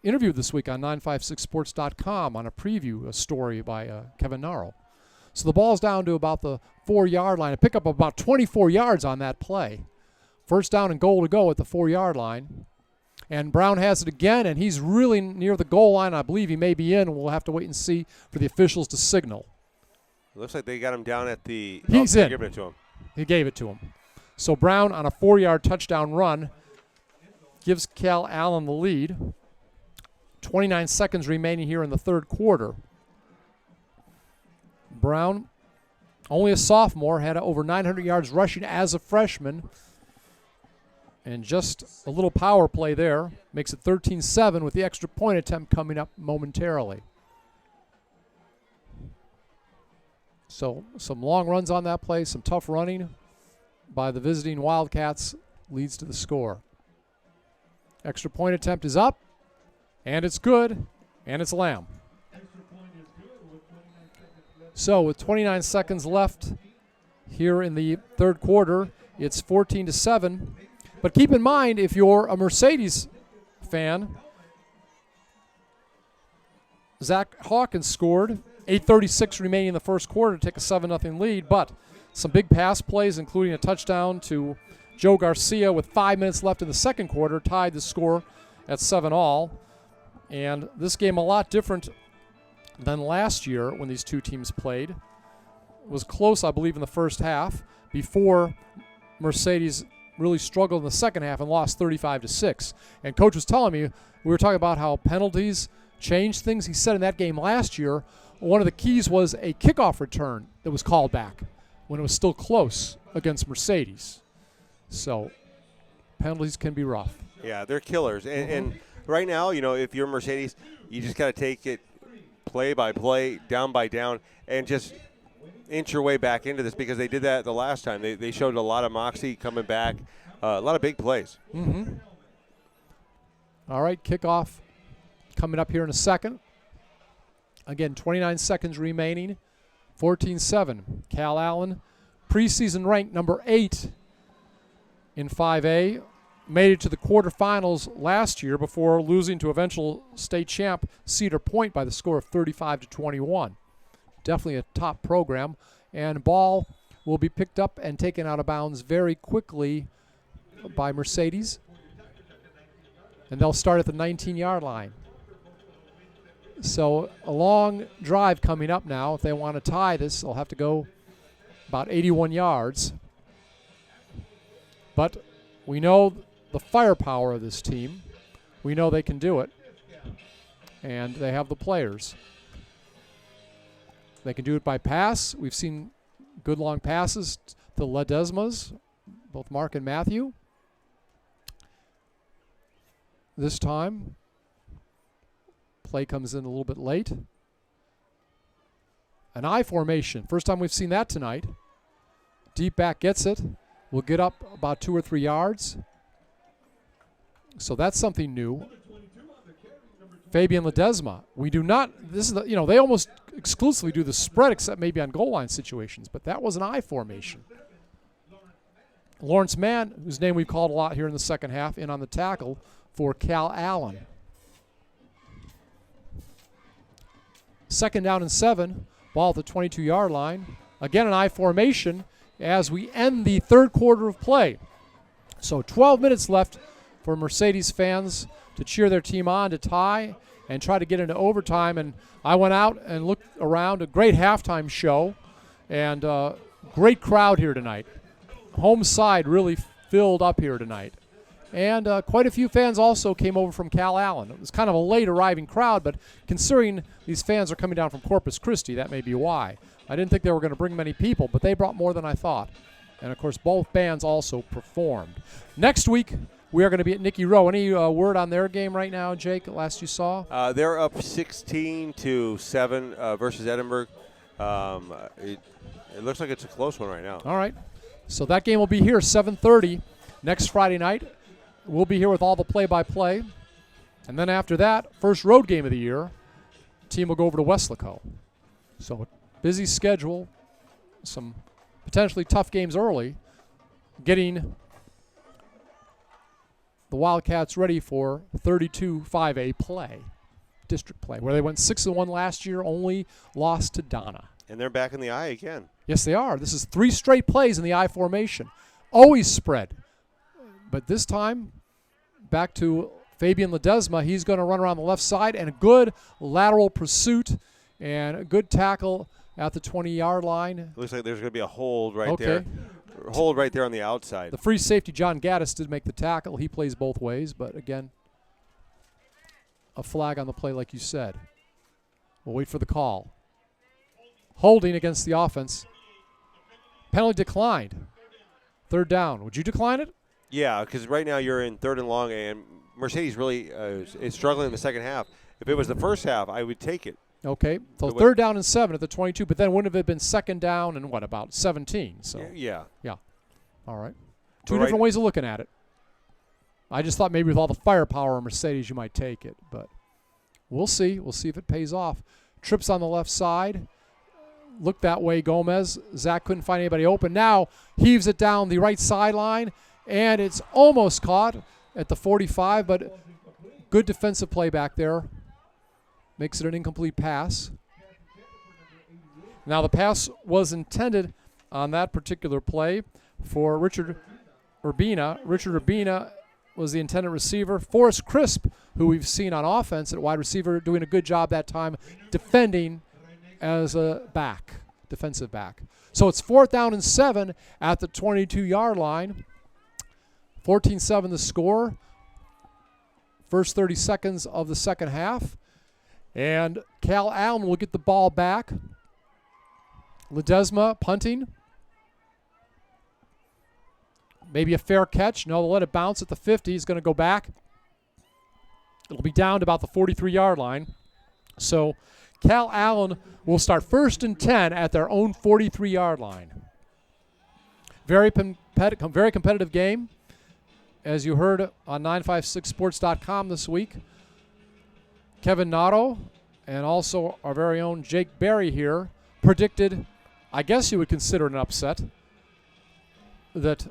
interviewed this week on 956sports.com on a preview, a story by Kevin Narrow. So the ball's down to about the 4-yard line. A pickup of about 24 yards on that play. First down and goal to go at the 4-yard line. And Brown has it again, and he's really near the goal line. I believe he may be in, and we'll have to wait and see for the officials to signal. It looks like they got him down at the – He's in. Giving it to him. He gave it to him. So Brown on a 4-yard touchdown run gives Calallen the lead. 29 seconds remaining here in the third quarter. Brown, only a sophomore, had over 900 yards rushing as a freshman. And just a little power play there. Makes it 13-7 with the extra point attempt coming up momentarily. So some long runs on that play, some tough running by the visiting Wildcats leads to the score. Extra point attempt is up, and it's good, and it's Lamb. So with 29 seconds left here in the third quarter, it's 14-7. But keep in mind, if you're a Mercedes fan, Zach Hawkins scored. 8:36 remaining in the first quarter to take a 7-0 lead, but some big pass plays, including a touchdown to Joe Garcia with 5 minutes left in the second quarter, tied the score at 7-all. And this game a lot different than last year when these two teams played. It was close, I believe, in the first half before Mercedes really struggled in the second half and lost 35-6. And Coach was telling me, we were talking about how penalties change things. He said in that game last year, one of the keys was a kickoff return that was called back when it was still close against Mercedes. So penalties can be rough. Yeah, they're killers. And right now, if you're Mercedes, you just got to take it play by play, down by down, and just inch your way back into this, because they did that the last time. They showed a lot of moxie coming back, a lot of big plays. Mm-hmm. All right, kickoff coming up here in a second. Again, 29 seconds remaining, 14-7. Calallen, preseason ranked number 8 in 5A, made it to the quarterfinals last year before losing to eventual state champ Cedar Point by the score of 35-21. Definitely a top program. And ball will be picked up and taken out of bounds very quickly by Mercedes. And they'll start at the 19-yard line. So a long drive coming up now. If they want to tie this, they'll have to go about 81 yards. But we know the firepower of this team. We know they can do it. And they have the players. They can do it by pass. We've seen good long passes to Ledesmas, both Mark and Matthew. This time, Play comes in a little bit late. An I formation. First time we've seen that tonight. Deep back gets it. Will get up about 2 or 3 yards. So that's something new. Fabian Ledesma. We do not, this is they almost exclusively do the spread except maybe on goal line situations, but that was an I formation. Lawrence Mann, whose name we've called a lot here in the second half, in on the tackle for Calallen. 2nd down and 7, ball at the 22-yard line. Again, an I formation as we end the 3rd quarter of play. So 12 minutes left for Mercedes fans to cheer their team on to tie and try to get into overtime. And I went out and looked around, a great halftime show, and great crowd here tonight. Home side really filled up here tonight. And quite a few fans also came over from Calallen. It was kind of a late arriving crowd, but considering these fans are coming down from Corpus Christi, that may be why. I didn't think they were going to bring many people, but they brought more than I thought. And, of course, both bands also performed. Next week, we are going to be at Nicky Rowe. Any word on their game right now, Jake, last you saw? They're up 16-7 versus Edinburgh. It looks like it's a close one right now. All right. So that game will be here 7:30 next Friday night. We'll be here with all the play-by-play. And then after that, first road game of the year, team will go over to Weslaco. So busy schedule, some potentially tough games early, getting the Wildcats ready for 32 5A play, district play, where they went 6-1 last year, only lost to Donna. And they're back in the I again. Yes, they are. This is 3 straight plays in the I formation. Always spread. But this time, back to Fabian Ledesma. He's going to run around the left side, and a good lateral pursuit and a good tackle at the 20-yard line. Looks like there's going to be a hold right there. Hold right there on the outside. The free safety, John Gaddis, did make the tackle. He plays both ways, but again, a flag on the play like you said. We'll wait for the call. Holding against the offense. Penalty declined. 3rd down. Would you decline it? Yeah, because right now you're in 3rd and long, and Mercedes really is struggling in the second half. If it was the first half, I would take it. Okay, so 3rd down and 7 at the 22, but then wouldn't it have been 2nd down and what, about 17? So yeah. All right. Two different ways of looking at it. I just thought maybe with all the firepower of Mercedes you might take it, but we'll see. We'll see if it pays off. Trips on the left side. Looked that way, Gomez. Zach couldn't find anybody open. Now heaves it down the right sideline, and it's almost caught at the 45, but good defensive play back there. Makes it an incomplete pass. Now the pass was intended on that particular play for Richard Urbina. Richard Urbina was the intended receiver. Forrest Crisp, who we've seen on offense at wide receiver, doing a good job that time defending as a back, defensive back. So it's 4th down and 7 at the 22-yard line. 14-7 the score. First 30 seconds of the second half. And Calallen will get the ball back. Ledesma punting. Maybe a fair catch. No, they'll let it bounce at the 50. He's going to go back. It'll be down to about the 43-yard line. So Calallen will start 1st and 10 at their own 43-yard line. Very competitive game, as you heard on 956sports.com this week. Kevin Nato and also our very own Jake Berry here predicted, I guess you would consider an upset, that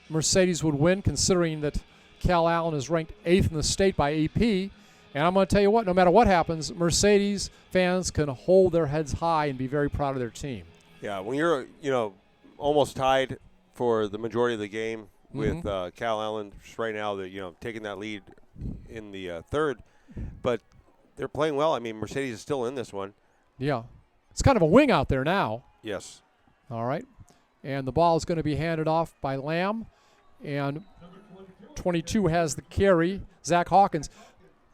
Mercedes would win, considering that Calallen is ranked 8th in the state by AP. And I'm going to tell you what, no matter what happens, Mercedes fans can hold their heads high and be very proud of their team. Yeah, when you're, almost tied for the majority of the game with Calallen right now, taking that lead in the 3rd, but they're playing well. I mean, Mercedes is still in this one. Yeah. It's kind of a wing out there now. Yes. All right. And the ball is going to be handed off by Lamb. And 22 has the carry, Zach Hawkins.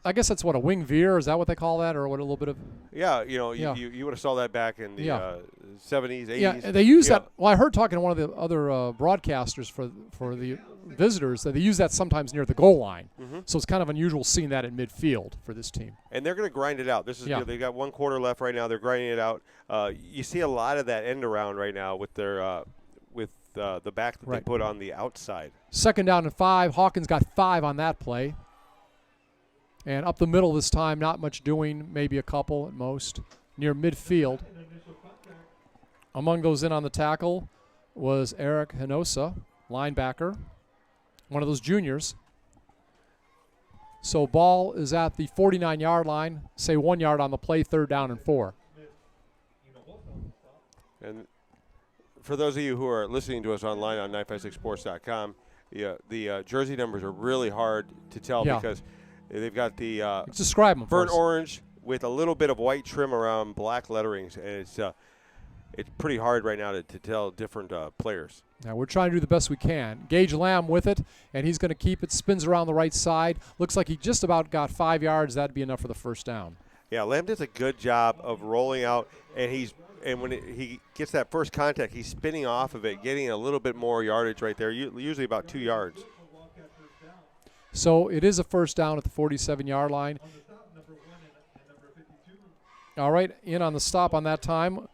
I guess that's what, a wing veer? Is that what they call that, or what, a little bit of? Yeah, Yeah. you would have saw that back in the Yeah. 70s, 80s. Yeah, they use that. Well, I heard talking to one of the other broadcasters for the visitors that they use that sometimes near the goal line. So it's kind of unusual seeing that in midfield for this team. And they're going to grind it out. This is they've got 1 quarter left right now. They're grinding it out. You see a lot of that end around right now with their the back that they put on the outside. 2nd down and 5. Hawkins got 5 on that play. And up the middle this time, not much doing, maybe a couple at most, near midfield. Among those in on the tackle was Eric Hinosa, linebacker, one of those juniors. So ball is at the 49-yard line, say 1 yard on the play, 3rd down and 4. And for those of you who are listening to us online on 956sports.com, the jersey numbers are really hard to tell because they've got the describe them burnt orange with a little bit of white trim around black letterings, and it's pretty hard right now to tell different players. Now we're trying to do the best we can. Gage Lamb with it, and he's going to keep it. Spins around the right side. Looks like he just about got 5 yards. That'd be enough for the 1st down. Yeah, Lamb does a good job of rolling out, and when he gets that first contact, he's spinning off of it, getting a little bit more yardage right there, usually about 2 yards. So it is a 1st down at the 47-yard line. All right, in on the stop on that time,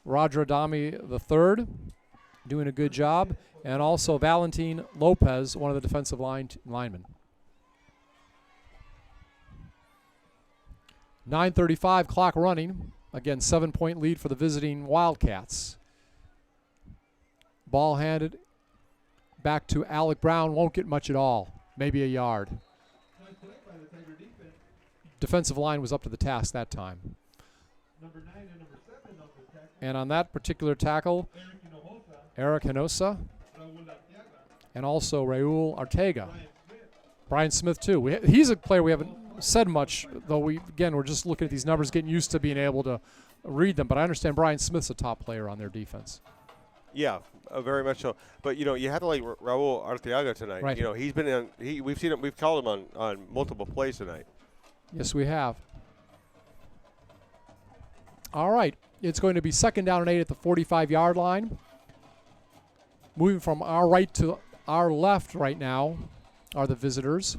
Roger Adami III, doing a good job, and also Valentin Lopez, one of the defensive linemen. 9:35, clock running. Again, 7-point lead for the visiting Wildcats. Ball handed back to Alec Brown. Won't get much at all. Maybe a yard. Defensive line was up to the task that time. And on that particular tackle, Eric Hinosa and also Raul Arteaga. Brian Smith, too. He's a player we haven't said much, though we're just looking at these numbers, getting used to being able to read them. But I understand Brian Smith's a top player on their defense. Yeah, very much so. But you have to like Raul Arteaga tonight. Right. He's been in. We've seen him. We've called him on multiple plays tonight. Yes, we have. All right, it's going to be 2nd down and 8 at the 45-yard line. Moving from our right to our left right now are the visitors.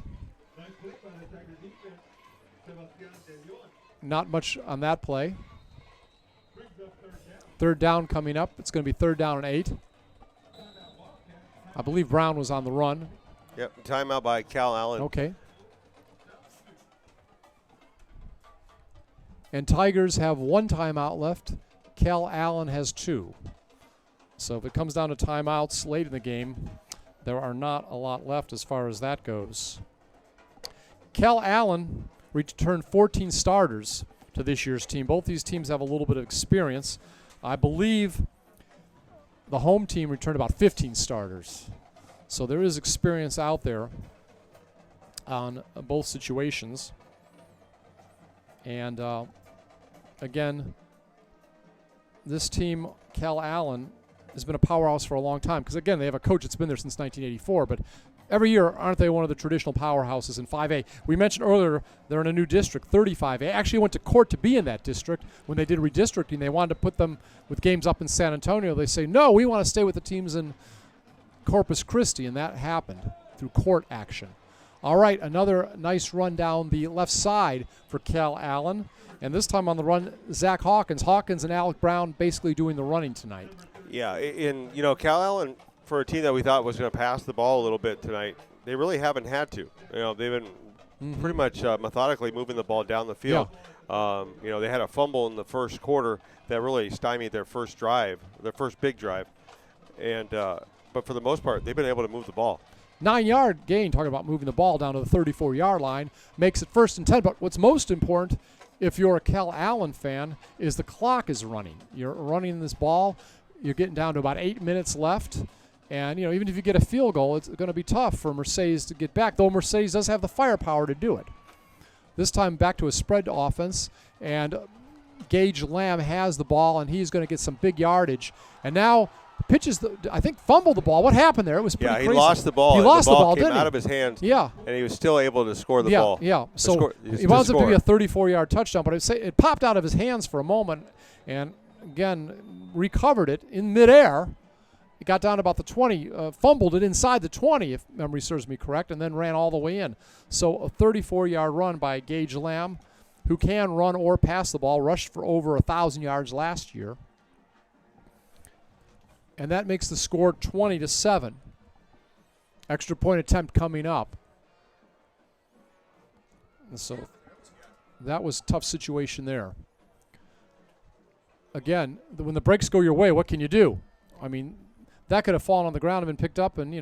Not much on that play. 3rd down coming up. It's going to be 3rd down and 8. I believe Brown was on the run. Yep, timeout by Calallen. Okay. And Tigers have 1 timeout left. Calallen has 2. So if it comes down to timeouts late in the game, there are not a lot left as far as that goes. Calallen returned 14 starters to this year's team. Both these teams have a little bit of experience. I believe the home team returned about 15 starters. So there is experience out there on both situations. And again, this team, Calallen, has been a powerhouse for a long time because, again, they have a coach that's been there since 1984. But every year, aren't they one of the traditional powerhouses in 5A? We mentioned earlier they're in a new district, 35A. Actually went to court to be in that district. When they did redistricting, they wanted to put them with games up in San Antonio. They say, no, we want to stay with the teams in Corpus Christi, and that happened through court action. All right, another nice run down the left side for Calallen. And this time on the run, Zach Hawkins. Hawkins and Alec Brown basically doing the running tonight. Yeah, Calallen, for a team that we thought was going to pass the ball a little bit tonight, they really haven't had to. They've been pretty much methodically moving the ball down the field. Yeah. They had a fumble in the first quarter that really stymied their first drive, their first big drive. And but for the most part, they've been able to move the ball. 9-yard gain, talking about moving the ball down to the 34-yard line, makes it 1st and 10. But what's most important, if you're a Calallen fan, is the clock is running. You're running this ball. You're getting down to about 8 minutes left. And, even if you get a field goal, it's going to be tough for Mercedes to get back, though Mercedes does have the firepower to do it. This time back to a spread offense, and Gage Lamb has the ball, and he's going to get some big yardage. And now pitches, I think, fumbled the ball. What happened there? It was pretty Yeah, he crazy. lost the ball. He lost the ball, came didn't out he? of his hands. Yeah. And he was still able to score the ball. Yeah. So it winds up to be a 34-yard touchdown, but it popped out of his hands for a moment, and again recovered it in midair. It got down to about the 20, fumbled it inside the 20, if memory serves me correct, and then ran all the way in. So a 34-yard run by Gage Lamb, who can run or pass the ball, rushed for over 1,000 yards last year. And that makes the score 20-7. Extra point attempt coming up. And so that was a tough situation there. Again, when the breaks go your way, what can you do? I mean, that could have fallen on the ground and been picked up and,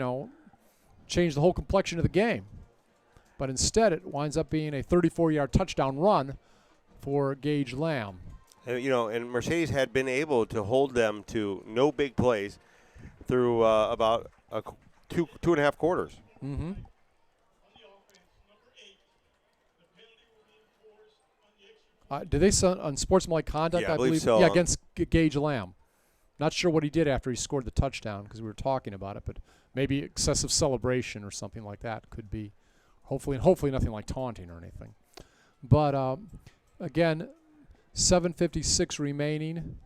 changed the whole complexion of the game. But instead, it winds up being a 34-yard touchdown run for Gage Lamb. And Mercedes had been able to hold them to no big plays through about two and a half quarters. Mm-hmm. Did they say unsportsmanlike conduct? Yeah, I believe so. Yeah, against Gage Lamb. Not sure what he did after he scored the touchdown because we were talking about it, but maybe excessive celebration or something like that could be. Hopefully nothing like taunting or anything. But again, 7:56 remaining.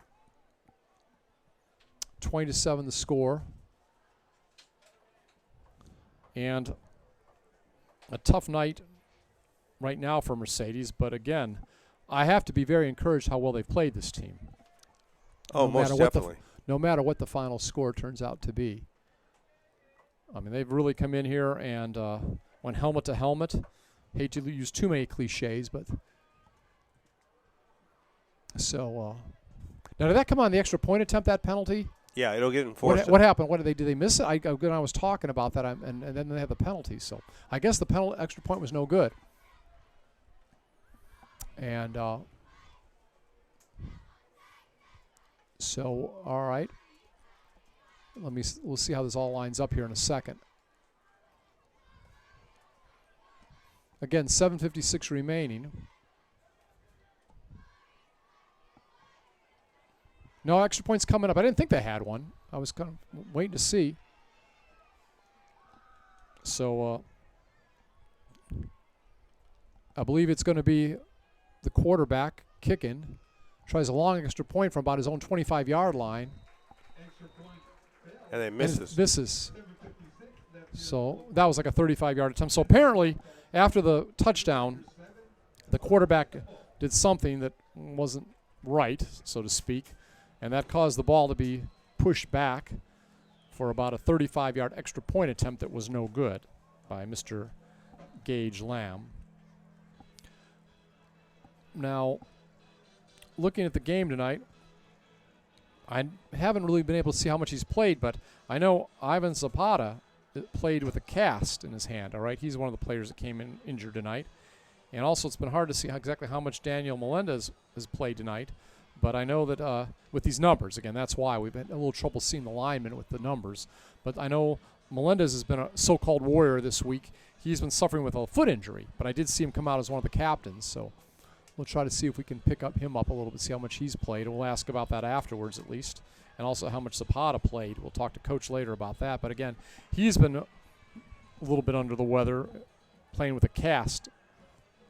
20-7 the score. And a tough night right now for Mercedes, but again, I have to be very encouraged how well they've played this team. Oh, most definitely. No matter what the final score turns out to be. I mean, they've really come in here and went helmet to helmet. Hate to use too many cliches, but so now did that come on the extra point attempt, that penalty? Yeah, it'll get enforced. What happened? Did they miss it? I was talking about that, and then they had the penalty. So I guess the extra point was no good. And so all right, we'll see how this all lines up here in a second. Again, 7:56 remaining. No extra points coming up. I didn't think they had one. I was kind of waiting to see. So I believe it's going to be the quarterback kicking. Tries a long extra point from about his own 25-yard line. And they misses. Misses. So that was like a 35-yard attempt. So apparently, after the touchdown, the quarterback did something that wasn't right, so to speak, and that caused the ball to be pushed back for about a 35-yard extra point attempt that was no good by Mr. Gage Lamb. Now, looking at the game tonight, I haven't really been able to see how much he's played, but I know Ivan Zapata played with a cast in his hand, all right? He's one of the players that came in injured tonight. And also it's been hard to see exactly how much Daniel Melendez has played tonight. But I know that with these numbers, again, that's why we've had a little trouble seeing the linemen with the numbers. But I know Melendez has been a so-called warrior this week. He's been suffering with a foot injury, but I did see him come out as one of the captains. So we'll try to see if we can pick him up a little bit, see how much he's played. And we'll ask about that afterwards at least, and also how much Zapata played. We'll talk to Coach later about that. But, again, he's been a little bit under the weather, playing with a cast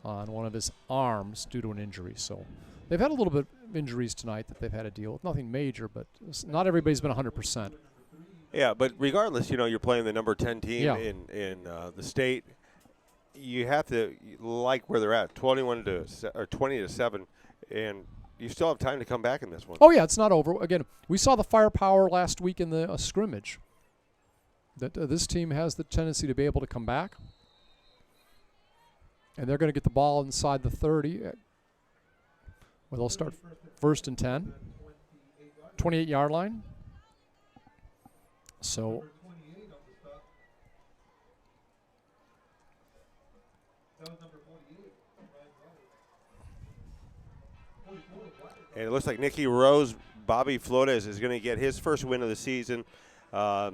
on one of his arms due to an injury. So they've had a little bit of injuries tonight that they've had to deal with. Nothing major, but not everybody's been 100%. Yeah, but regardless, you're playing the number 10 team in the state. You have to like where they're at, 20-7, and you still have time to come back in this one. Oh yeah, it's not over. Again, we saw the firepower last week in the scrimmage. That this team has the tendency to be able to come back, and they're going to get the ball inside the 30. Well, they'll start first and 10, 28-yard line. So. And it looks like Nicky Rose, Bobby Flores is going to get his first win of the season. Well,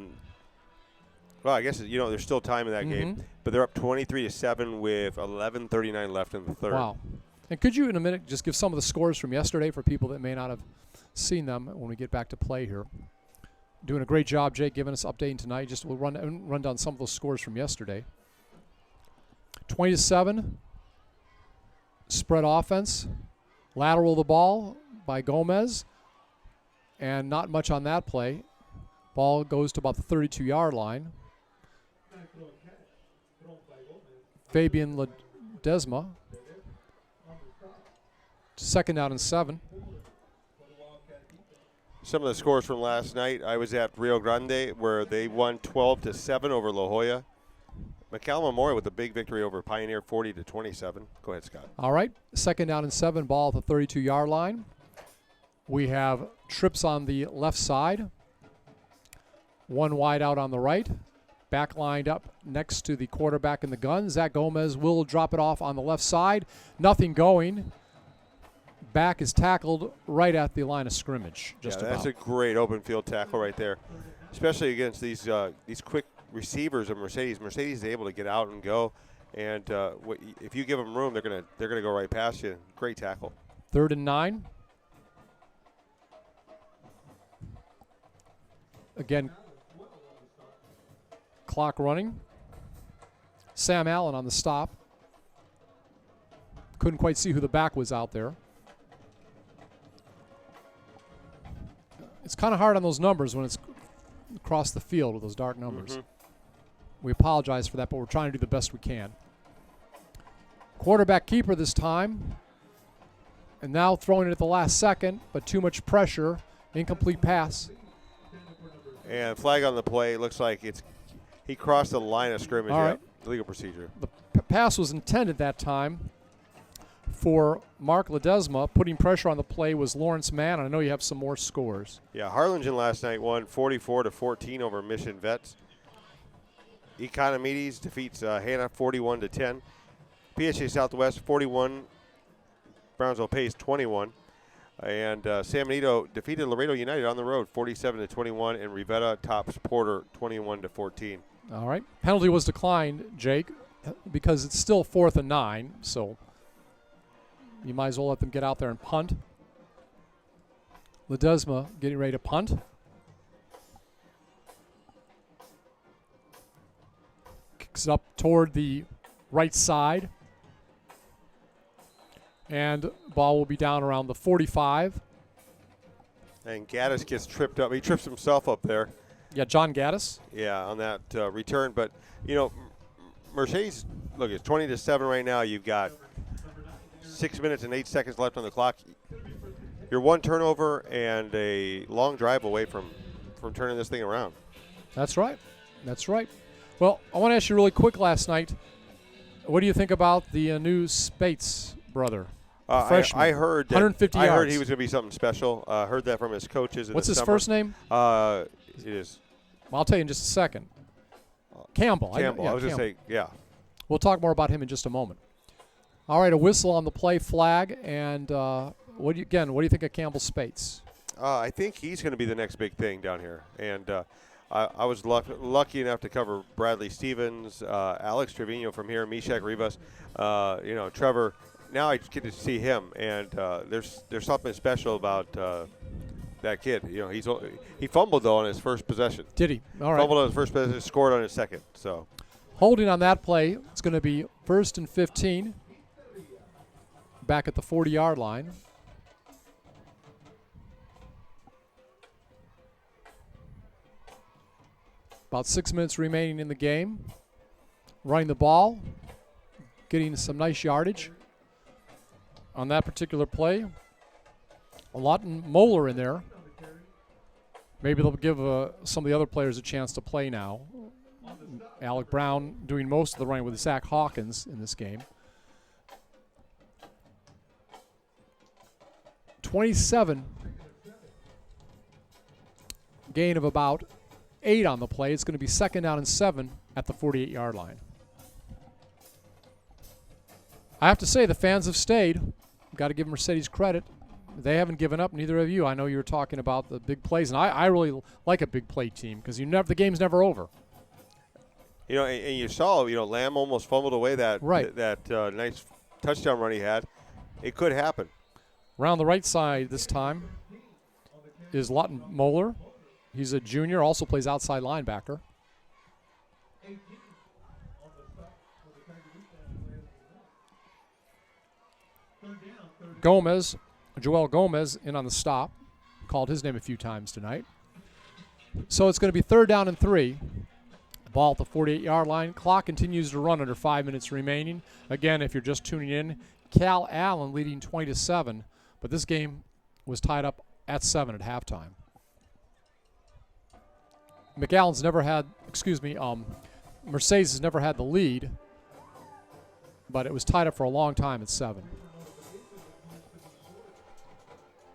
I guess there's still time in that game, but they're up 23-7 with 11:39 left in the third. Wow! And could you, in a minute, just give some of the scores from yesterday for people that may not have seen them when we get back to play here? Doing a great job, Jake, giving us updating tonight. Just we'll run down some of those scores from yesterday. 20-7, spread offense. Lateral the ball by Gomez, and not much on that play. Ball goes to about the 32-yard line. Fabian Ledesma. 2nd down and 7. Some of the scores from last night, I was at Rio Grande where they won 12-7 over La Jolla. McAllen Memorial with a big victory over Pioneer 40-27. Go ahead, Scott. All right, 2nd down and 7, ball at the 32-yard line. We have trips on the left side. One wide out on the right. Back lined up next to the quarterback in the gun. Zach Gomez will drop it off on the left side. Nothing going. Back is tackled right at the line of scrimmage. That's a great open field tackle right there, especially against these quick receivers of Mercedes. Mercedes is able to get out and go, and if you give them room, they're gonna go right past you. Great tackle. 3rd and 9. Again, clock running. Sam Allen on the stop. Couldn't quite see who the back was out there. It's kind of hard on those numbers when it's across the field with those dark numbers. Mm-hmm. We apologize for that, but we're trying to do the best we can. Quarterback keeper this time. And now throwing it at the last second, but too much pressure. Incomplete pass. And flag on the play. Looks like he crossed the line of scrimmage. All right. Legal procedure. The pass was intended that time for Mark Ledesma. Putting pressure on the play was Lawrence Mann. I know you have some more scores. Yeah, Harlingen last night won 44-14 over Mission Vets. Economides defeats Hannah 41-10. PHA Southwest 41. Brownsville Pace 21. And San Benito defeated Laredo United on the road 47-21, and Rivetta tops Porter 21-14. All right. Penalty was declined, Jake, because it's still 4th and 9, so you might as well let them get out there and punt. Ledesma getting ready to punt. Kicks it up toward the right side. And ball will be down around the 45. And Gaddis gets tripped up. He trips himself up there. Yeah, John Gaddis. Yeah, on that return. But, Mercedes, look, it's 20-7 right now. You've got 6 minutes and 8 seconds left on the clock. You're one turnover and a long drive away from turning this thing around. That's right. That's right. Well, I want to ask you really quick last night, what do you think about the new Spates brother? Freshman. I heard that, 150 I yards. heard he was going to be something special. Heard that from his coaches. What's his first name? It is Well, I'll tell you in just a second. Campbell. Campbell. I was going to say, yeah. We'll talk more about him in just a moment. All right, a whistle on the play flag, and what do you think of Campbell Spates? I think he's going to be the next big thing down here, and I was lucky enough to cover Bradley Stevens, Alex Trevino from here, Mishak Rivas, Trevor. Now I get to see him, and there's something special about that kid. He fumbled though on his first possession. Did he? All right. Fumbled on his first possession, scored on his second. So holding on that play, it's going to be 1st and 15. Back at the 40-yard line. About 6 minutes remaining in the game. Running the ball, getting some nice yardage on that particular play. Lawton Moeller in there. Maybe they'll give some of the other players a chance to play now. Alec Brown doing most of the running with Zach Hawkins in this game. 27. Gain of about 8 on the play. It's going to be 2nd down and 7 at the 48-yard line. I have to say the fans have stayed. Got to give Mercedes credit. They haven't given up, neither of you. I know you were talking about the big plays, and I really like a big play team because the game's never over. And you saw, Lamb almost fumbled away that nice touchdown run he had. It could happen. Around the right side this time is Lawton Moeller. He's a junior, also plays outside linebacker. Joel Gomez in on the stop. Called his name a few times tonight. So it's going to be 3rd down and 3. Ball at the 48-yard line. Clock continues to run under 5 minutes remaining. Again, if you're just tuning in, Calallen leading 20-7, but this game was tied up at 7 at halftime. Mercedes has never had the lead, but it was tied up for a long time at 7.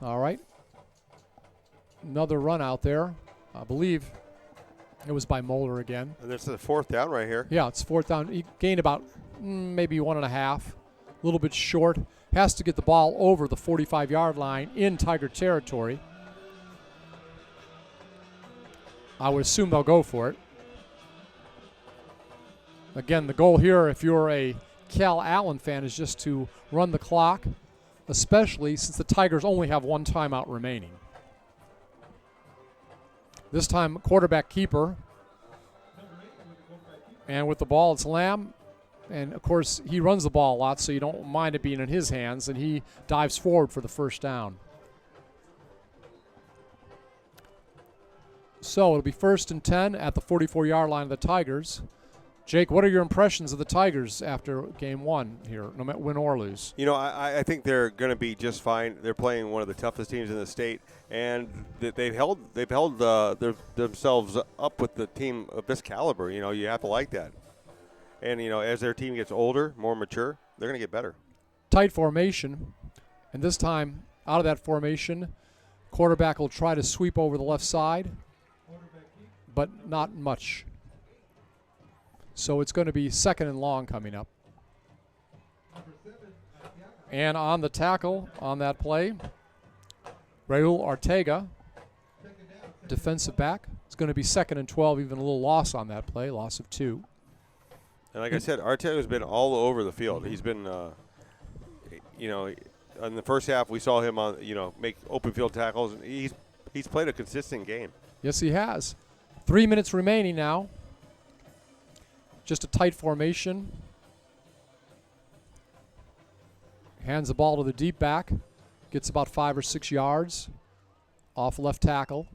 All right. Another run out there. I believe it was by Moeller again. And this is the 4th down right here. Yeah, it's 4th down. He gained about maybe 1.5. A little bit short. Has to get the ball over the 45-yard line in Tiger territory. I would assume they'll go for it. Again, the goal here, if you're a Calallen fan, is just to run the clock, especially since the Tigers only have 1 timeout remaining. This time, quarterback keeper. And with the ball, it's Lamb. And, of course, he runs the ball a lot, so you don't mind it being in his hands. And he dives forward for the 1st down. So it'll be 1st and 10 at the 44-yard line of the Tigers. Jake, what are your impressions of the Tigers after game 1 here, no matter win or lose? You know, I think they're going to be just fine. They're playing one of the toughest teams in the state, and they've held themselves up with the team of this caliber. You know, you have to like that. And, you know, as their team gets older, more mature, they're going to get better. Tight formation, and this time out of that formation, quarterback will try to sweep over the left side, but not much. So it's going to be 2nd and long coming up. And on the tackle on that play, Raul Ortega, defensive back. It's going to be 2nd and 12, even a little loss on that play, loss of 2. And like I said, Ortega's been all over the field. He's been, you know, in the first half we saw him on, you know, make open field tackles. He's played a consistent game. Yes, he has. 3 minutes remaining now. Just a tight formation. Hands the ball to the deep back. Gets about 5 or 6 yards off left tackle.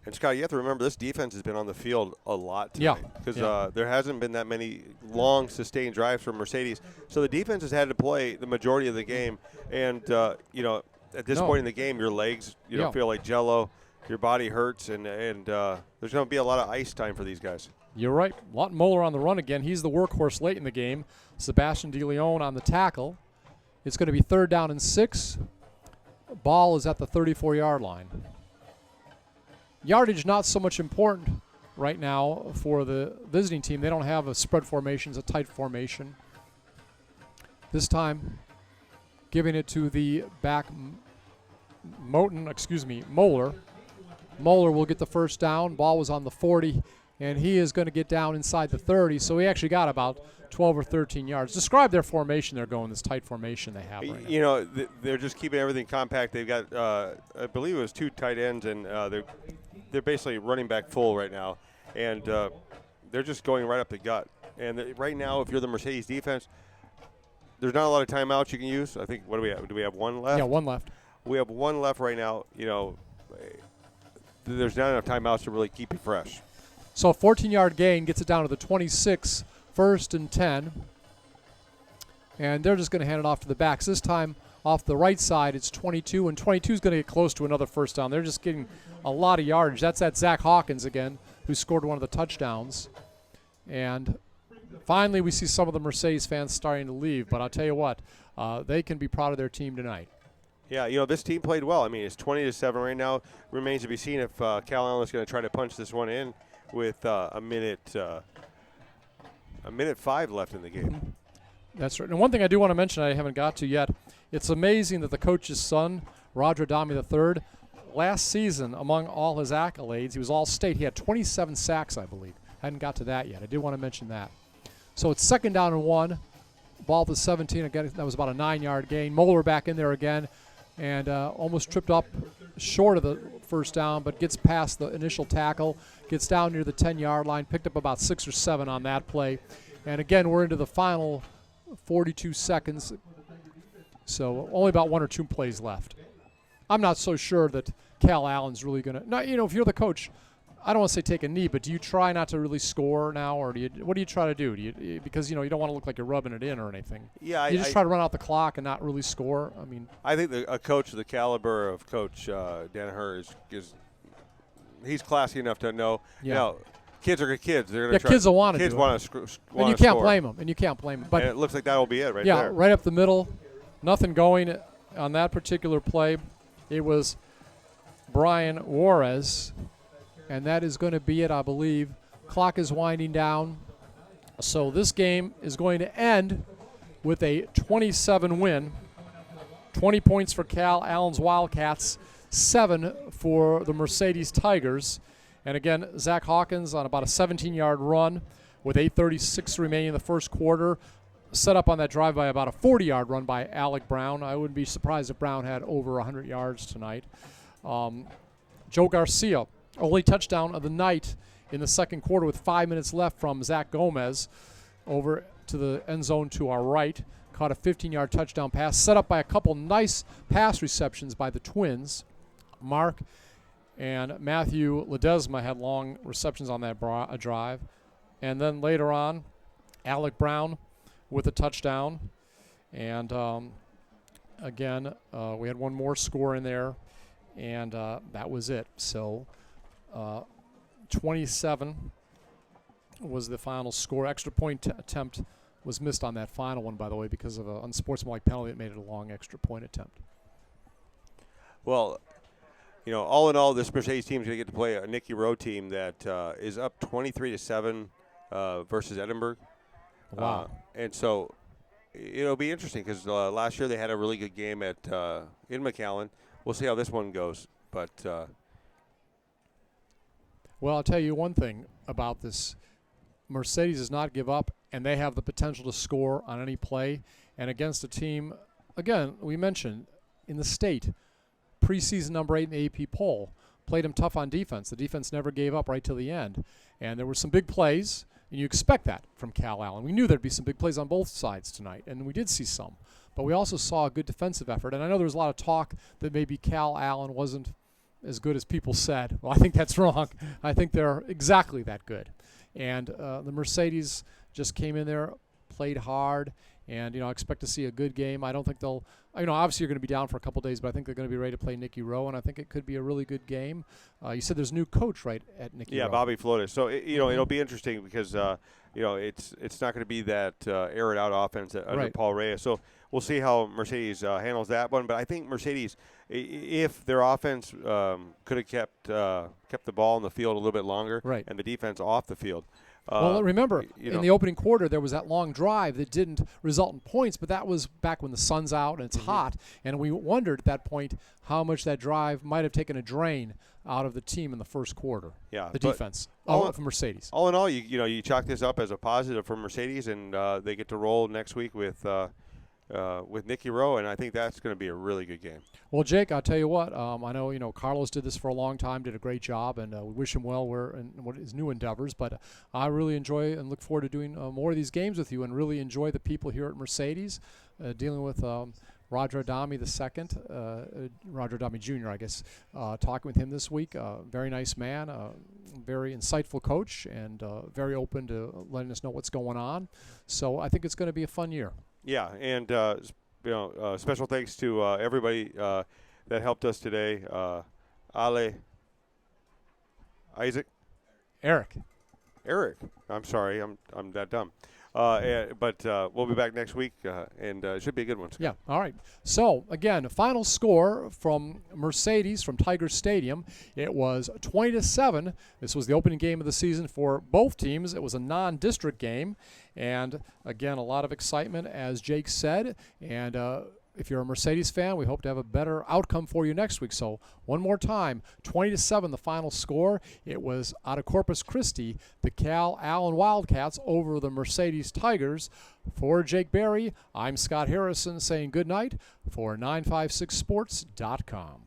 And, Scott, you have to remember this defense has been on the field a lot tonight. Because there hasn't been that many long, sustained drives from Mercedes. So the defense has had to play the majority of the game. And, you know, at this point in the game, your legs, you don't feel like Jell-O. Your body hurts, and there's going to be a lot of ice time for these guys. You're right. Lawton Moeller on the run again. He's the workhorse late in the game. Sebastian DeLeon on the tackle. It's going to be 3rd down and 6. Ball is at the 34-yard line. Yardage not so much important right now for the visiting team. They don't have a spread formation. It's a tight formation. This time, giving it to the back, Moeller. Moeller will get the 1st down. Ball was on the 40. And he is going to get down inside the 30, so he actually got about 12 or 13 yards. Describe their formation they're going, this tight formation they have right now. You know, they're just keeping everything compact. They've got, I believe it was 2 tight ends, and they're basically running back full right now. And they're just going right up the gut. And right now, if you're the Mercedes defense, there's not a lot of timeouts you can use. I think, what do we have? Do we have 1 left? Yeah, 1 left. We have 1 left right now. You know, there's not enough timeouts to really keep you fresh. So a 14-yard gain gets it down to the 26, 1st and 10. And they're just going to hand it off to the backs. This time off the right side, it's 22, and 22 is going to get close to another 1st down. They're just getting a lot of yardage. That's that Zach Hawkins again, who scored one of the touchdowns. And finally, we see some of the Mercedes fans starting to leave. But I'll tell you what, they can be proud of their team tonight. Yeah, you know, this team played well. I mean, it's 20-7 right now. Remains to be seen if Calallen is going to try to punch this one in with a minute 5 left in the game. That's right. And one thing I do want to mention I haven't got to yet, it's amazing that the coach's son, Roger Adami III, last season, among all his accolades, he was all-state. He had 27 sacks, I believe. I hadn't got to that yet. I did want to mention that. So it's 2nd down and 1. Ball to 17. Again, that was about a 9-yard gain. Moeller back in there again and almost tripped up short of the first down, but gets past the initial tackle, gets down near the 10-yard line, picked up about 6 or 7 on that play. And again, we're into the final 42 seconds, so only about 1 or 2 plays left. I'm not so sure that Calallen's really going to – if you're the coach, I don't want to say take a knee, but do you try not to really score now, or what do you try to do? Because you don't want to look like you're rubbing it in or anything. Yeah, you just try to run out the clock and not really score. I think a coach of the caliber of Coach Danaher is he's classy enough to know. Yeah. Kids are kids. They're going to kids will want to do it. Kids want to score. And you can't blame them. But and it looks like that will be it right there. Yeah, right up the middle. Nothing going on that particular play. It was Brian Juarez. And that is going to be it, I believe. Clock is winding down. So this game is going to end with a 27 win. 20 points for Calallen's Wildcats, 7 for the Mercedes Tigers. And again, Zach Hawkins on about a 17-yard run with 8:36 remaining in the first quarter. Set up on that drive by about a 40-yard run by Alec Brown. I wouldn't be surprised if Brown had over 100 yards tonight. Joe Garcia, only touchdown of the night in the second quarter with 5 minutes left from Zach Gomez over to the end zone to our right. Caught a 15-yard touchdown pass, set up by a couple nice pass receptions by the Twins. Mark and Matthew Ledesma had long receptions on that drive. And then later on, Alec Brown with a touchdown. And again, we had one more score in there, and that was it. So 27 was the final score. Extra point attempt was missed on that final one, by the way, because of an unsportsmanlike penalty that made it a long extra point attempt. Well, all in all, this Mercedes team is going to get to play a Nicky Rowe team that is up 23-7 versus Edinburgh. Wow. And so it'll be interesting because last year they had a really good game in McAllen. We'll see how this one goes. But well, I'll tell you one thing about this. Mercedes does not give up, and they have the potential to score on any play. And against a team, again, we mentioned, in the state, preseason number 8 in the AP poll, played them tough on defense. The defense never gave up right till the end. And there were some big plays, and you expect that from Calallen. We knew there'd be some big plays on both sides tonight, and we did see some. But we also saw a good defensive effort. And I know there was a lot of talk that maybe Calallen wasn't as good as people said. Well, I think that's wrong. I think they're exactly that good. And the Mercedes just came in there, played hard, and I expect to see a good game. I don't think they'll, obviously you're going to be down for a couple days, but I think they're going to be ready to play Nicky Rowe, and I think it could be a really good game. You said there's a new coach, right, at Nicky Rowe? Yeah, Bobby Flotis. So it'll be interesting because it's not going to be that air it out offense under Paul Reyes. So we'll see how Mercedes handles that one. But I think Mercedes, if their offense could have kept the ball in the field a little bit longer, and the defense off the field. Well, remember, in the opening quarter, there was that long drive that didn't result in points, but that was back when the sun's out and it's hot, and we wondered at that point how much that drive might have taken a drain out of the team in the first quarter. Yeah, the defense for Mercedes. All in all, you chalk this up as a positive for Mercedes, and they get to roll next week with Nicky Rowe, and I think that's going to be a really good game. Well, Jake, I'll tell you what. I know Carlos did this for a long time, did a great job, and we wish him well in his new endeavors. But I really enjoy and look forward to doing more of these games with you, and really enjoy the people here at Mercedes, dealing with Roger Adami II, Roger Adami Jr., I guess, talking with him this week. Very nice man, very insightful coach, and very open to letting us know what's going on. So I think it's going to be a fun year. Yeah, and special thanks to everybody that helped us today. Ale, Isaac, Eric. I'm sorry, I'm that dumb. But we'll be back next week, and it should be a good one. Yeah, all right. So, again, final score from Mercedes from Tiger Stadium. It was 20-7. This was the opening game of the season for both teams. It was a non-district game. And, again, a lot of excitement, as Jake said. And if you're a Mercedes fan, we hope to have a better outcome for you next week. So, one more time, 20-7 the final score. It was out of Corpus Christi, the Calallen Wildcats over the Mercedes Tigers. For Jake Berry, I'm Scott Harrison saying good night for 956sports.com.